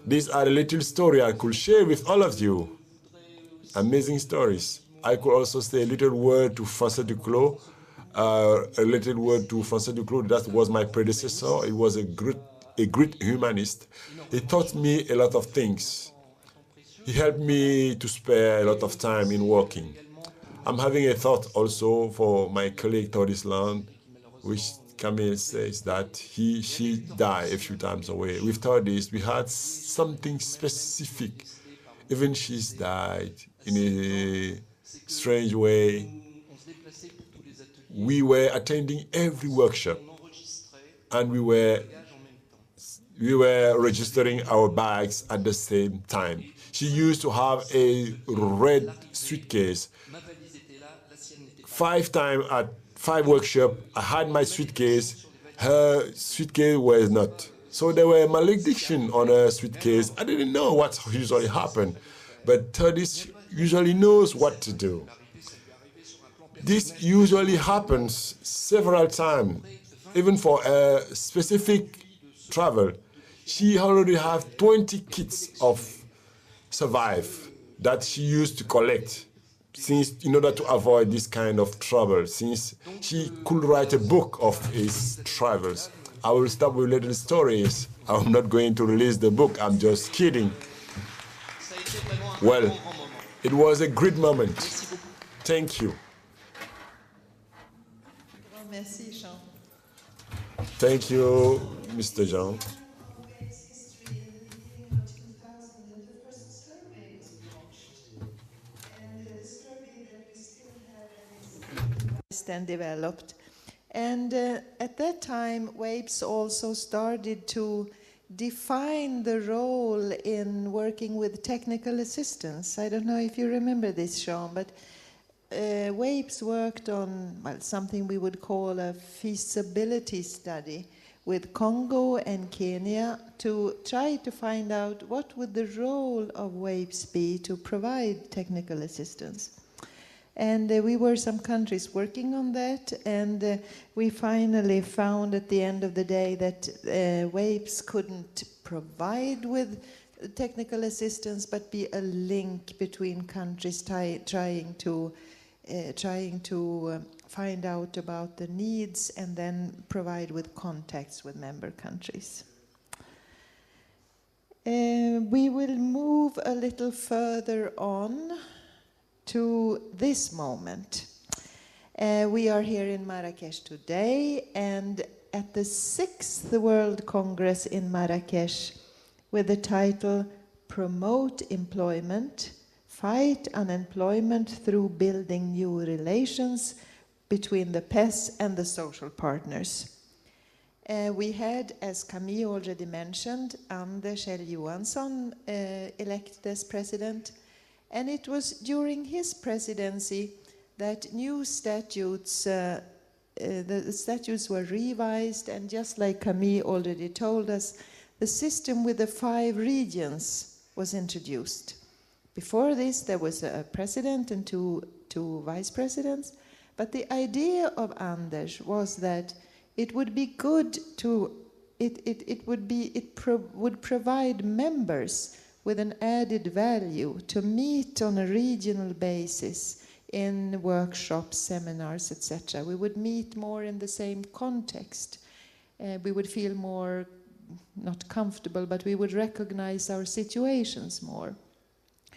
these are a little story I could share with all of you. Amazing stories. I could also say a little word to François Duclos. That was my predecessor. He was a great humanist. He taught me a lot of things. He helped me to spare a lot of time in working. I'm having a thought also for my colleague Tordis Land, which Camille says that she died a few times away. With this, we had something specific. Even she's died in a strange way. We were attending every workshop, and we were registering our bags at the same time. She used to have a red suitcase. 5 times at 5 workshops, I had my suitcase. Her suitcase was not. So there were malediction on her suitcase. I didn't know what usually happened, but TERDIS usually knows what to do. This usually happens several times, even for a specific travel. She already has 20 kits of survive that she used to collect, since in order to avoid this kind of trouble, since she could write a book of his travels. I will stop with little stories. I'm not going to release the book, I'm just kidding. Well, it was a great moment. Thank you. Merci, Jean. Thank you, Mr. Jean. And developed. And at that time, WAPES also started to define the role in working with technical assistance. I don't know if you remember this, Jean, but WAPES worked on, well, something we would call a feasibility study with Congo and Kenya to try to find out what would the role of WAPES be to provide technical assistance. And we were some countries working on that, and we finally found at the end of the day that WAPES couldn't provide with technical assistance, but be a link between countries trying to find out about the needs and then provide with contacts with member countries. We will move a little further on to this moment. We are here in Marrakesh today, and at the 6th World Congress in Marrakesh with the title Promote Employment, Fight Unemployment Through Building New Relations between the PES and the social partners. We had, as Camille already mentioned, Anders L. Johansson elected as president. And it was during his presidency that new statutes, the statutes were revised, and just like Camille already told us, the system with the 5 regions was introduced. Before this, there was a president and two vice presidents, but the idea of Anders was that it would be good to, would provide members with an added value to meet on a regional basis in workshops, seminars, etc. We would meet more in the same context. We would feel more, not comfortable, but we would recognize our situations more.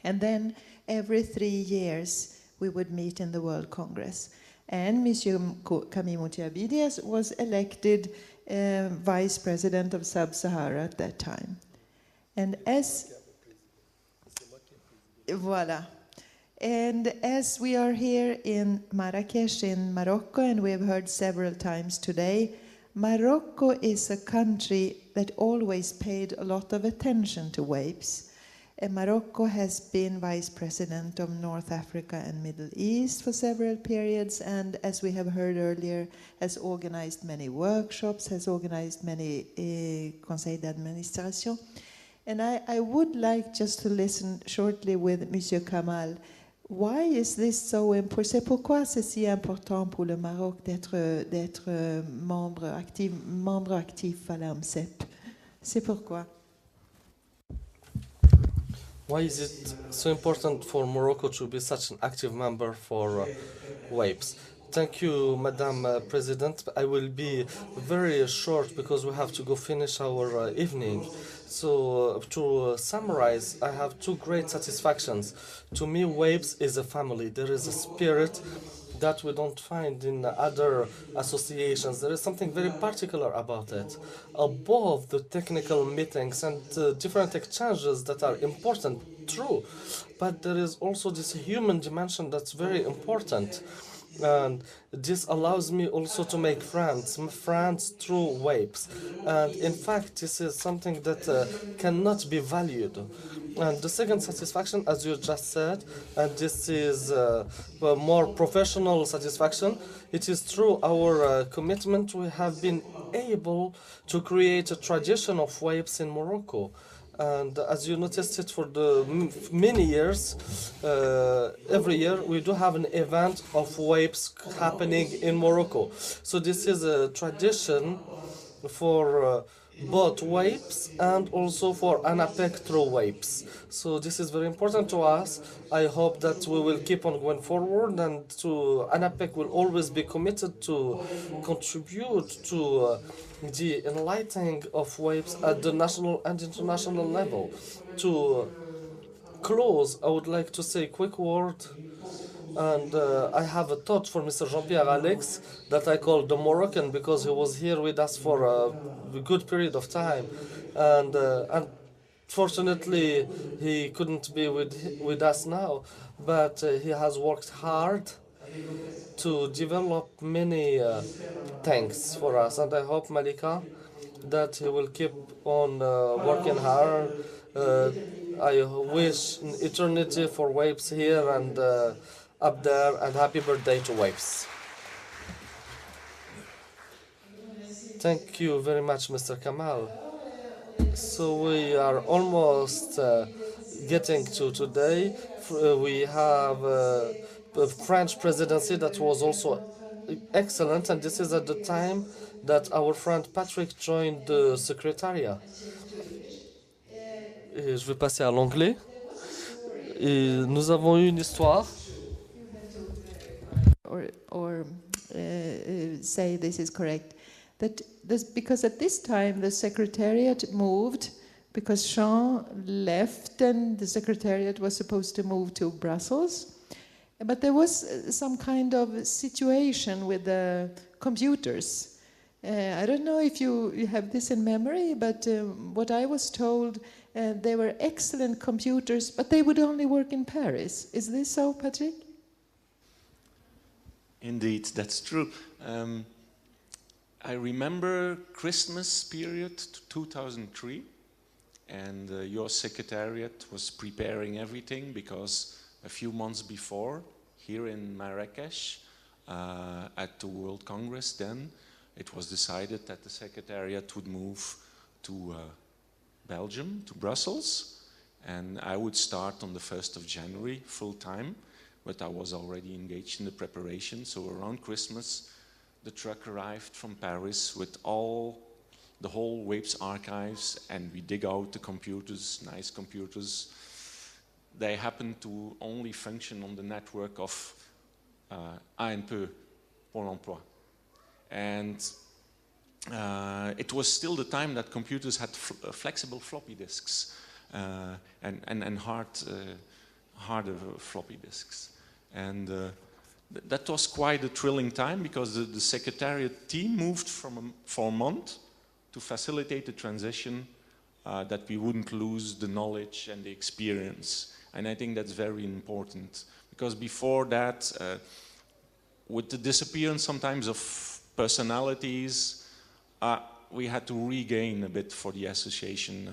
And then every 3 years we would meet in the World Congress. And Monsieur Camille Moutiabides was elected Vice President of Sub-Sahara at that time. And as Voilà. And as we are here in Marrakesh in Morocco, and we have heard several times today, Morocco is a country that always paid a lot of attention to WAPES. And Morocco has been vice president of North Africa and Middle East for several periods, and as we have heard earlier, has organized many workshops, has organized many conseils d'administration. And I would like just to listen shortly with Monsieur Kamal. Why is this so important? C'est pourquoi c'est si important pour le Maroc d'être membre actif à l'AMCEP? C'est pourquoi? Why is it so important for Morocco to be such an active member for WAPES? Thank you, Madam President. I will be very short because we have to go finish our evening. So to summarize, I have 2 great satisfactions. To me, WAPES is a family. There is a spirit that we don't find in other associations. There is something very particular about it. Above the technical meetings and different exchanges that are important, true, but there is also this human dimension that's very important. And this allows me also to make friends through waves. And in fact, this is something that cannot be valued. And the second satisfaction, as you just said, and this is a more professional satisfaction, it is through our commitment we have been able to create a tradition of waves in Morocco. And as you noticed it for the many years, every year we do have an event of waves happening in Morocco. So this is a tradition for both waves and also for ANAPEC through waves. So this is very important to us. I hope that we will keep on going forward, and ANAPEC will always be committed to contribute to the enlightening of waves at the national and international level. To close, I would like to say a quick word, and I have a thought for Mr. Jean-Pierre Alex that I call the Moroccan, because he was here with us for a good period of time, and unfortunately he couldn't be with us now, but he has worked hard to develop many things for us, and I hope, Malika, that he will keep on working hard. I wish an eternity for Waves here and up there, and happy birthday to Waves. Thank you very much, Mr. Kamal. So we are almost getting to today. We have a French presidency that was also excellent, and this is at the time that our friend Patrick joined the Secretariat. Et je vais passer à l'anglais. Et nous avons eu une histoire. Or say this is correct. Because at this time the Secretariat moved, because Jean left and the Secretariat was supposed to move to Brussels. But there was some kind of situation with the computers. I don't know if you have this in memory, but what I was told, they were excellent computers, but they would only work in Paris. Is this so, Patrick? Indeed, that's true. I remember Christmas period 2003, and your secretariat was preparing everything, because a few months before, here in Marrakesh, at the World Congress then, it was decided that the secretariat would move to Belgium, to Brussels, and I would start on the 1st of January full time, but I was already engaged in the preparation. So around Christmas, the truck arrived from Paris with the whole Waves archives, and we dig out the computers, nice computers. They happen to only function on the network of ANPE, Pôle emploi. And it was still the time that computers had flexible floppy disks and harder floppy disks. And that was quite a thrilling time, because the Secretariat team moved for a month to facilitate the transition, that we wouldn't lose the knowledge and the experience. And I think that's very important, because before that, with the disappearance sometimes of personalities, we had to regain a bit for the association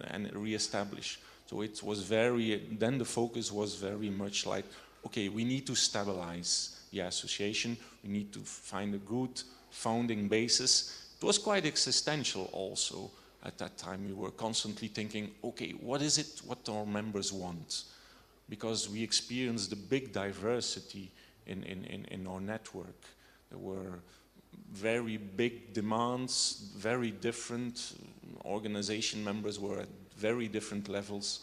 and re-establish. So it was then the focus was very much like, okay, we need to stabilize the association, we need to find a good founding basis. It was quite existential also at that time. We were constantly thinking, okay, what is it what our members want? Because we experienced the big diversity in our network. There were very big demands, very different organization members were at very different levels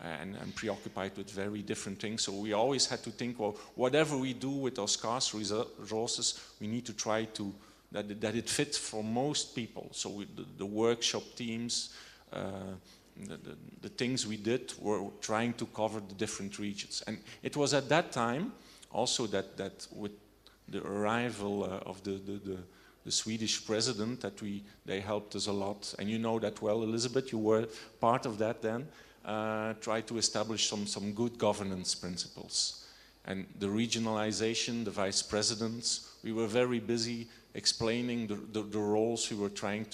and preoccupied with very different things. So we always had to think, well, whatever we do with our scarce resources, we need to try to, that it fits for most people. So the workshop teams, the things we did were trying to cover the different regions. And it was at that time also that with the arrival of the Swedish president, they helped us a lot. And you know that well, Elizabeth, you were part of that then. Try to establish some good governance principles. And the regionalization, the vice presidents, we were very busy explaining the roles we were trying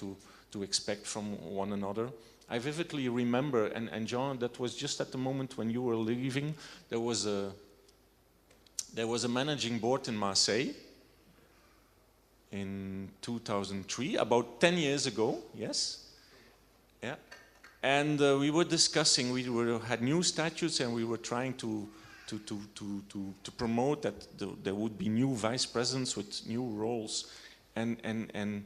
to expect from one another. I vividly remember, and John, that was just at the moment when you were leaving, there was a managing board in Marseille in 2003, about 10 years ago, yes? Yeah. And we were discussing, had new statutes, and we were trying to promote that there would be new vice presidents with new roles. And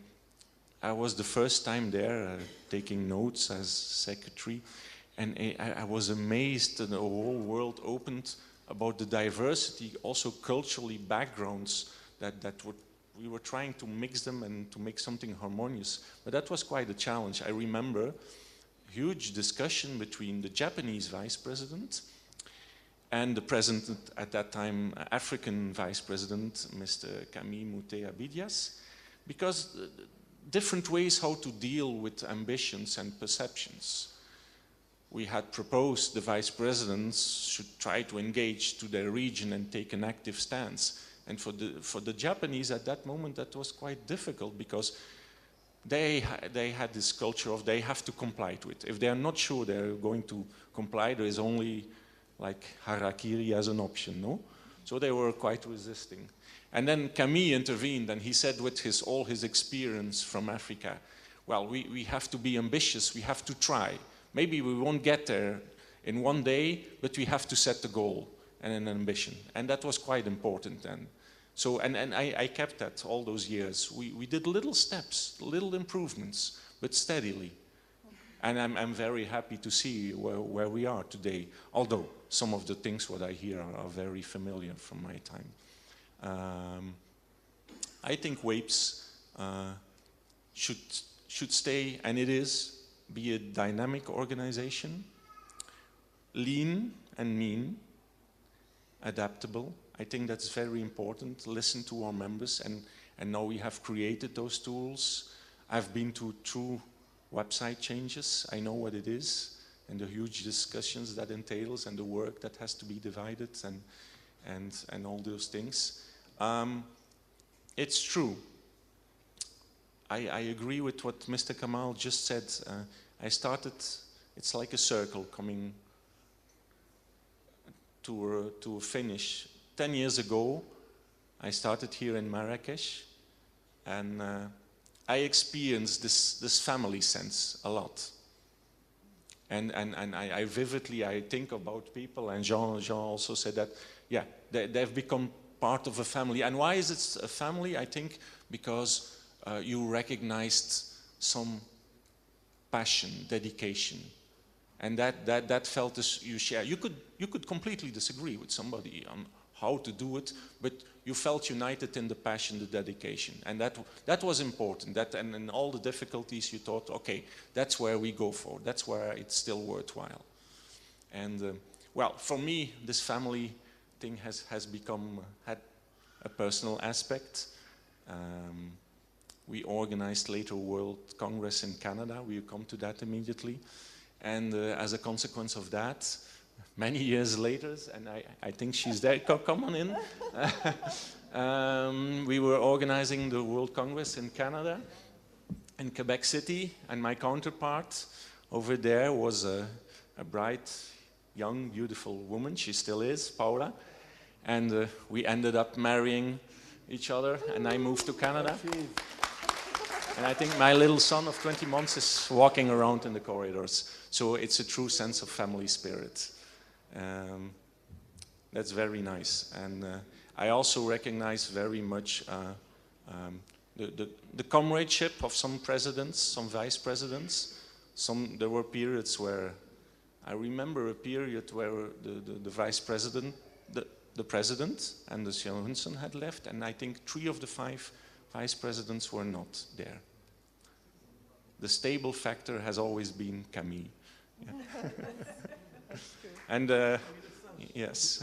I was the first time there taking notes as secretary, and I was amazed that the whole world opened about the diversity, also culturally backgrounds we were trying to mix them and to make something harmonious. But that was quite a challenge. I remember huge discussion between the Japanese vice president and the president at that time, African vice president, Mr. Camille Moutet Abidias, because different ways how to deal with ambitions and perceptions. We had proposed the vice presidents should try to engage to their region and take an active stance. And for the Japanese at that moment, that was quite difficult because they had this culture of they have to comply to it. If they are not sure they're going to comply, there is only like harakiri as an option, no? So they were quite resisting. And then Camille intervened, and he said with all his experience from Africa, well, we have to be ambitious, we have to try. Maybe we won't get there in one day, but we have to set the goal and an ambition. And that was quite important then. So, and I kept that all those years. We did little steps, little improvements, but steadily. And I'm very happy to see where we are today, although some of the things what I hear are very familiar from my time. I think WAPES should stay, and it is, be a dynamic organization, lean and mean, adaptable. I think that's very important. Listen to our members, and now we have created those tools. I've been through website changes. I know what it is, and the huge discussions that entails, and the work that has to be divided, and all those things. It's true. I agree with what Mr. Kamal just said. I started, it's like a circle coming to a finish. 10 years ago, I started here in Marrakesh, and I experienced this family sense a lot. And I vividly, I think about people, and Jean also said that, yeah, they've become part of a family. And why is it a family? I think because you recognized some passion, dedication, and that felt as you share. You could completely disagree with somebody on how to do it, but you felt united in the passion, the dedication, and that was important. And in all the difficulties, you thought, okay, that's where we go for. That's where it's still worthwhile. And well, for me, this family thing has had a personal aspect. We organized later World Congress in Canada. We'll come to that immediately. And as a consequence of that, many years later, and I think she's there, come on in. We were organizing the World Congress in Canada, in Quebec City, and my counterpart over there was a bright, young, beautiful woman. She still is, Paula. And we ended up marrying each other, and I moved to Canada. And I think my little son of 20 months is walking around in the corridors. So it's a true sense of family spirit. That's very nice. And I also recognize very much the comradeship of some presidents, some vice presidents. There were periods where, I remember a period where the vice president, the president and the Sjean Hunsen had left, and I think 3 of the 5 vice presidents were not there. The stable factor has always been Camille. Yeah. And yes.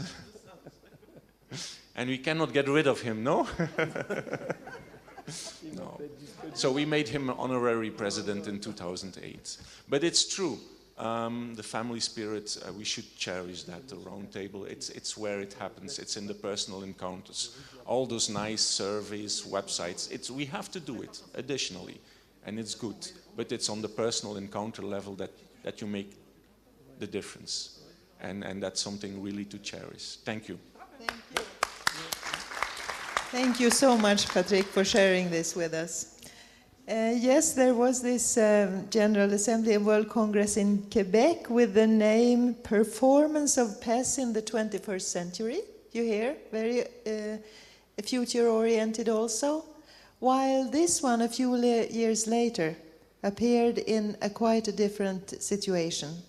And we cannot get rid of him, no? No. So we made him honorary president in 2008. But it's true. The family spirit, we should cherish that, the round table. It's where it happens. It's in the personal encounters. All those nice surveys, websites, we have to do it additionally. And it's good. But it's on the personal encounter level that you make the difference. And that's something really to cherish. Thank you. Thank you. Thank you so much, Patrick, for sharing this with us. Yes, there was this General Assembly and World Congress in Quebec with the name Performance of PES in the 21st Century. You hear? Very future-oriented also. While this one, a few years later, appeared in quite a different situation.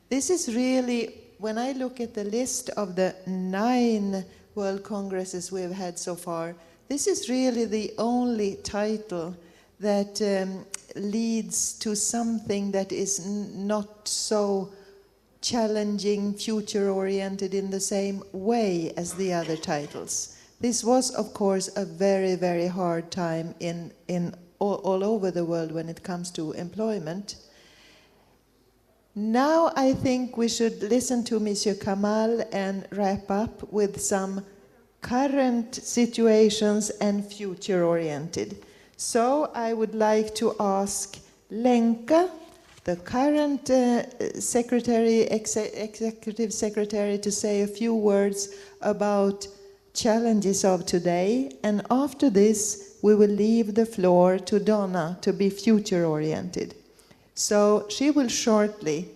This is really, when I look at the list of the 9 World Congresses we've had so far, this is really the only title that leads to something that is not so challenging, future-oriented in the same way as the other titles. This was, of course, a very, very hard time in all over the world when it comes to employment. Now I think we should listen to Monsieur Kamal and wrap up with some current situations and future-oriented. So I would like to ask Lenka, the current executive secretary, to say a few words about challenges of today. And after this, we will leave the floor to Donna to be future-oriented. So she will shortly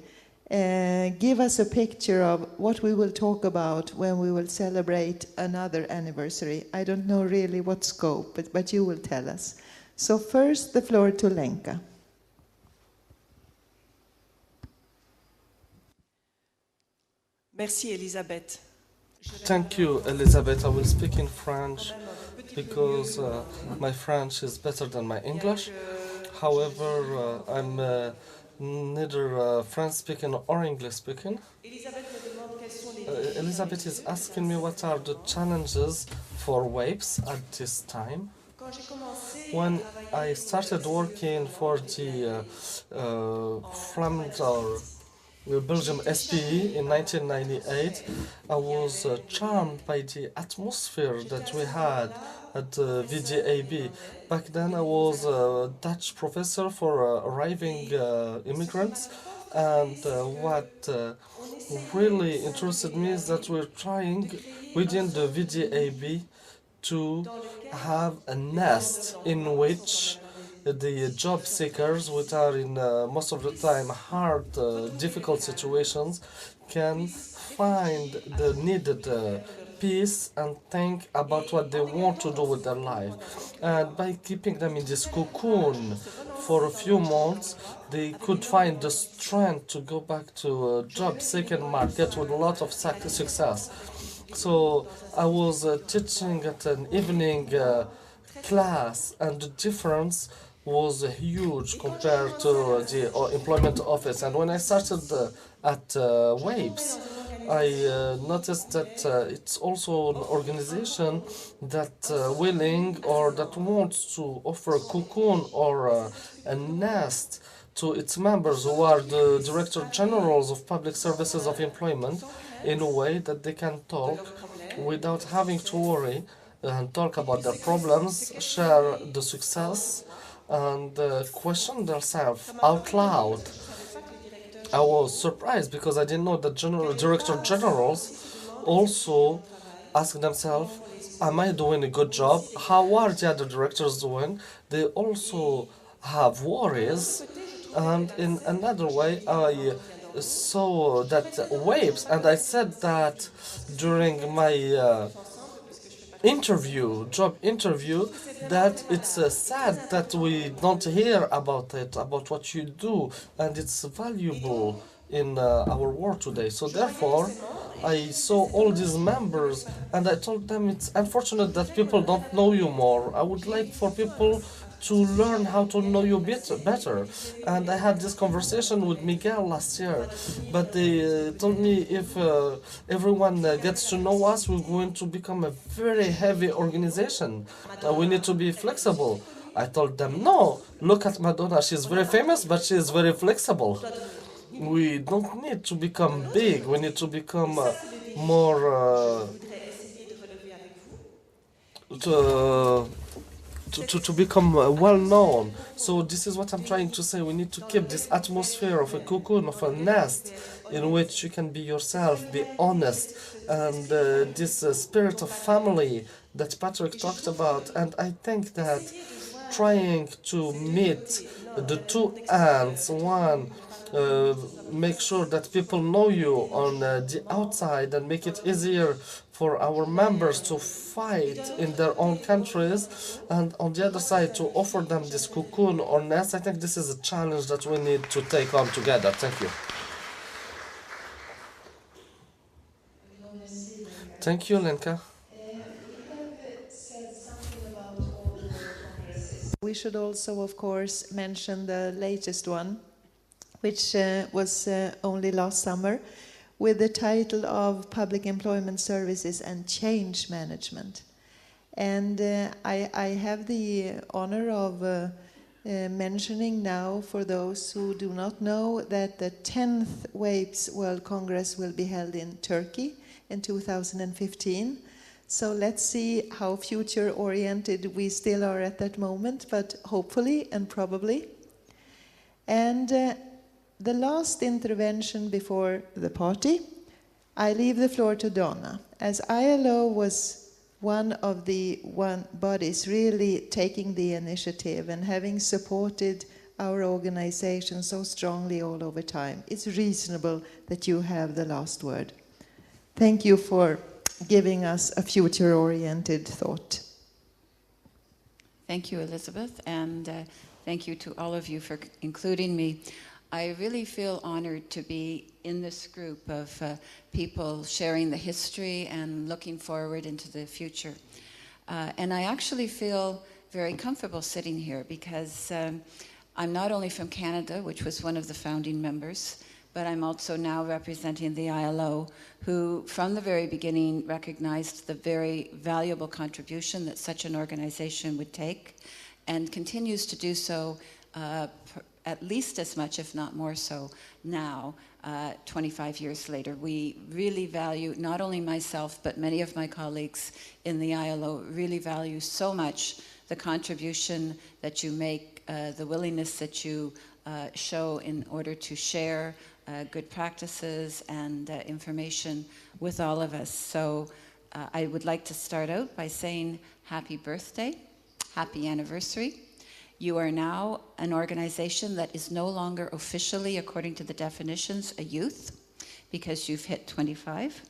give us a picture of what we will talk about when we will celebrate another anniversary. I don't know really what scope, but you will tell us. So first, the floor to Lenka. Merci, Elisabeth. Thank you, Elizabeth. I will speak in French because my French is better than my English. However, I'm neither French-speaking or English-speaking. Elizabeth is asking me what are the challenges for WAPES at this time. When I started working for the Flamand or Belgium SPE in 1998, I was charmed by the atmosphere that we had at VDAB. Back then I was a Dutch professor for arriving immigrants, and what really interested me is that we're trying within the VDAB to have a nest in which the job seekers, which are in most of the time hard, difficult situations, can find the needed peace and think about what they want to do with their life. And by keeping them in this cocoon for a few months, they could find the strength to go back to a job-seeking market with a lot of success. So I was teaching at an evening class, and the difference was huge compared to the employment office. And when I started at WAPES, I noticed that it's also an organization that willing or that wants to offer a cocoon or a nest to its members, who are the Director Generals of Public Services of Employment, in a way that they can talk without having to worry and talk about their problems, share the success, and question themselves out loud. I was surprised because I didn't know that Director Generals also ask themselves, am I doing a good job? How are the other directors doing? They also have worries. And in another way, I saw that WAPES, and I said that during my job interview, that it's sad that we don't hear about it, about what you do, and it's valuable in our work today. So therefore, I saw all these members, and I told them it's unfortunate that people don't know you more. I would like for people to learn how to know you better. And I had this conversation with Miguel last year, but they told me if everyone gets to know us, we're going to become a very heavy organization. We need to be flexible. I told them, no, look at Madonna. She's very famous, but she is very flexible. We don't need to become big. We need to become more to, to become well known. So this is what I'm trying to say. We need to keep this atmosphere of a cocoon, of a nest, in which you can be yourself, be honest, and this spirit of family that Patrick talked about. And I think that trying to meet the two ends, one, make sure that people know you on the outside and make it easier for our members to fight in their own countries, and on the other side to offer them this cocoon or nest. I think this is a challenge that we need to take on together. Thank you. Thank you, Lenka. We should also, of course, mention the latest one, which was only last summer, with the title of Public Employment Services and Change Management. And I have the honor of mentioning now, for those who do not know, that the 10th WAPES World Congress will be held in Turkey in 2015. So let's see how future-oriented we still are at that moment, but hopefully and probably. And the last intervention before the party, I leave the floor to Donna. As ILO was one of the bodies really taking the initiative and having supported our organization so strongly all over time, it's reasonable that you have the last word. Thank you for giving us a future-oriented thought. Thank you, Elizabeth, and thank you to all of you for including me. I really feel honored to be in this group of people sharing the history and looking forward into the future. And I actually feel very comfortable sitting here because I'm not only from Canada, which was one of the founding members, but I'm also now representing the ILO, who from the very beginning recognized the very valuable contribution that such an organization would take, and continues to do so at least as much, if not more so, now, 25 years later. We really value, not only myself, but many of my colleagues in the ILO really value so much the contribution that you make, the willingness that you show in order to share good practices and information with all of us. So I would like to start out by saying happy birthday, happy anniversary. You are now an organization that is no longer officially, according to the definitions, a youth, because you've hit 25.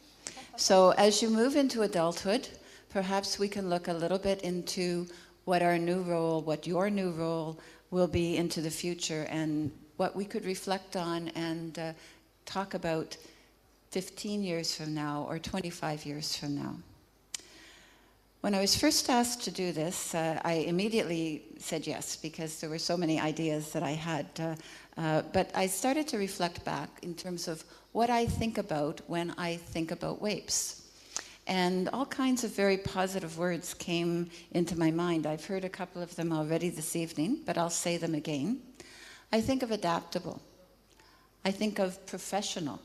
So as you move into adulthood, perhaps we can look a little bit into what our new role, what your new role will be into the future, and what we could reflect on and talk about 15 years from now or 25 years from now. When I was first asked to do this, I immediately said yes, because there were so many ideas that I had. But I started to reflect back in terms of what I think about when I think about WAPES. And all kinds of very positive words came into my mind. I've heard a couple of them already this evening, but I'll say them again. I think of adaptable. I think of professional.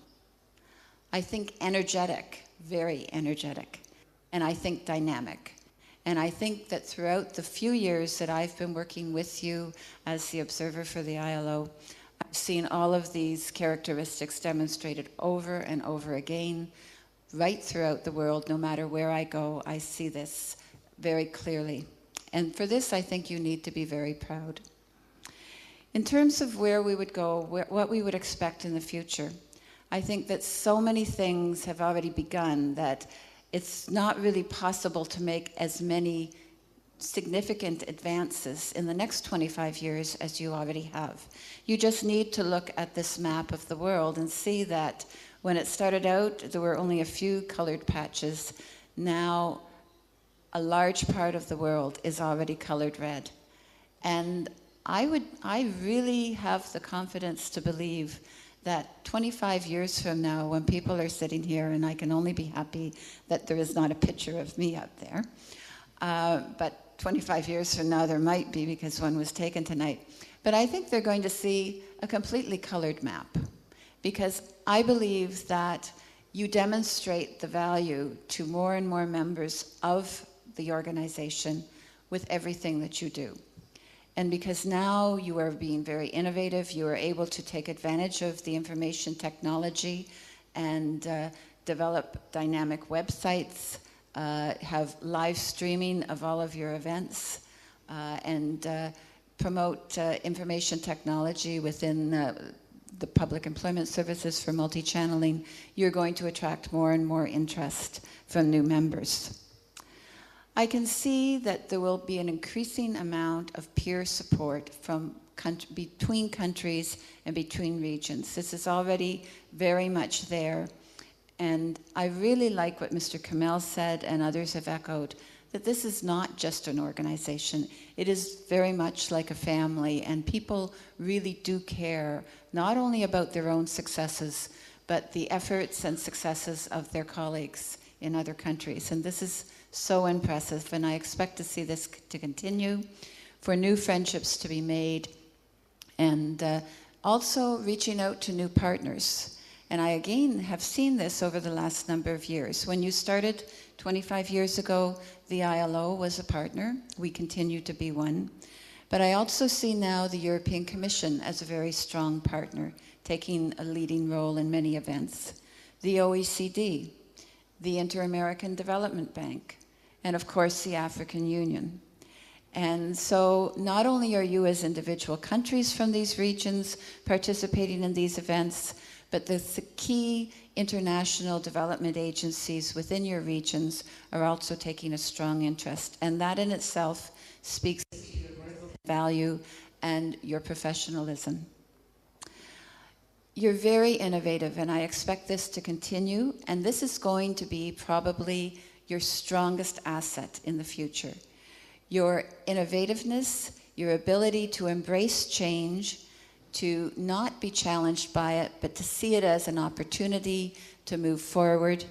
I think energetic, very energetic. And I think dynamic. And I think that throughout the few years that I've been working with you as the observer for the ILO, I've seen all of these characteristics demonstrated over and over again, right throughout the world. No matter where I go, I see this very clearly. And for this, I think you need to be very proud. In terms of where we would go, what we would expect in the future, I think that so many things have already begun that it's not really possible to make as many significant advances in the next 25 years as you already have. You just need to look at this map of the world and see that when it started out, there were only a few colored patches. Now, a large part of the world is already colored red. And I really have the confidence to believe that 25 years from now, when people are sitting here, and I can only be happy that there is not a picture of me up there, but 25 years from now there might be, because one was taken tonight. But I think they're going to see a completely colored map, because I believe that you demonstrate the value to more and more members of the organization with everything that you do. And because now you are being very innovative, you are able to take advantage of the information technology and develop dynamic websites, have live streaming of all of your events, and promote information technology within the public employment services for multi-channeling, you're going to attract more and more interest from new members. I can see that there will be an increasing amount of peer support from between countries and between regions. This is already very much there. And I really like what Mr. Kamel said, and others have echoed, that this is not just an organization. It is very much like a family, and people really do care, not only about their own successes, but the efforts and successes of their colleagues in other countries. And this is so impressive, and I expect to see this to continue, for new friendships to be made, and also reaching out to new partners. And I again have seen this over the last number of years. When you started 25 years ago, the ILO was a partner. We continue to be one. But I also see now the European Commission as a very strong partner, taking a leading role in many events. The OECD, the Inter-American Development Bank, and of course the African Union. And so not only are you as individual countries from these regions participating in these events, but the key international development agencies within your regions are also taking a strong interest. And that in itself speaks to your value and your professionalism. You're very innovative, and I expect this to continue, and this is going to be probably your strongest asset in the future. Your innovativeness, your ability to embrace change, to not be challenged by it, but to see it as an opportunity to move forward.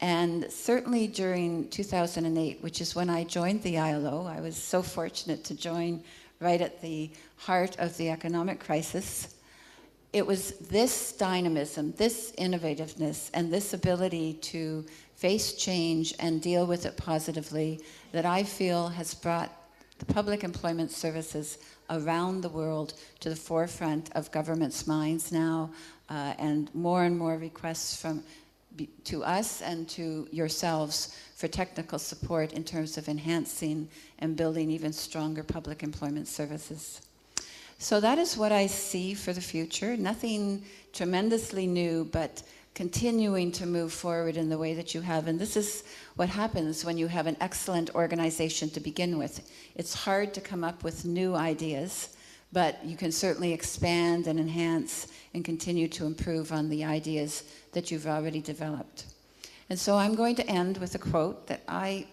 And certainly during 2008, which is when I joined the ILO, I was so fortunate to join right at the heart of the economic crisis. It was this dynamism, this innovativeness, and this ability to face change and deal with it positively that I feel has brought the public employment services around the world to the forefront of governments' minds now, and more requests to us and to yourselves for technical support in terms of enhancing and building even stronger public employment services. So that is what I see for the future. Nothing tremendously new, but continuing to move forward in the way that you have. And this is what happens when you have an excellent organization to begin with. It's hard to come up with new ideas, but you can certainly expand and enhance and continue to improve on the ideas that you've already developed. And so I'm going to end with a quote that I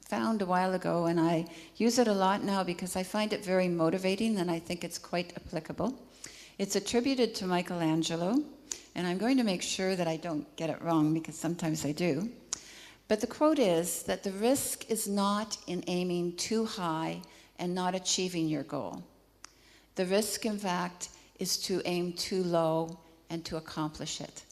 found a while ago, and I use it a lot now because I find it very motivating and I think it's quite applicable. It's attributed to Michelangelo, and I'm going to make sure that I don't get it wrong because sometimes I do. But the quote is that the risk is not in aiming too high and not achieving your goal. The risk, in fact, is to aim too low and to accomplish it.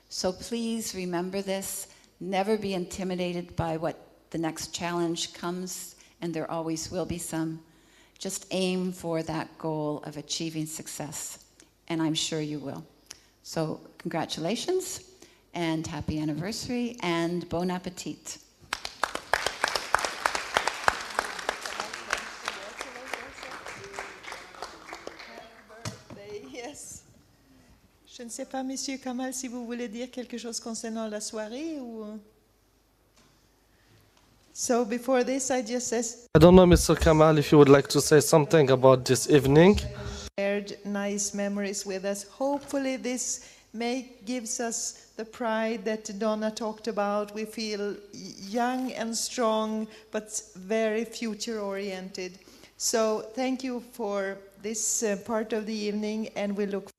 So please remember this. Never be intimidated by what the next challenge comes, and there always will be some. Just aim for that goal of achieving success, and I'm sure you will. So congratulations, and happy anniversary, and bon appetit. Yes. Je ne sais pas, Monsieur Kamal, si vous voulez dire quelque chose concernant la soirée ou... So before this, I just says... I don't know, Mr. Kamal, if you would like to say something about this evening. Shared nice memories with us. Hopefully this gives us the pride that Donna talked about. We feel young and strong, but very future-oriented. So thank you for this part of the evening, and we look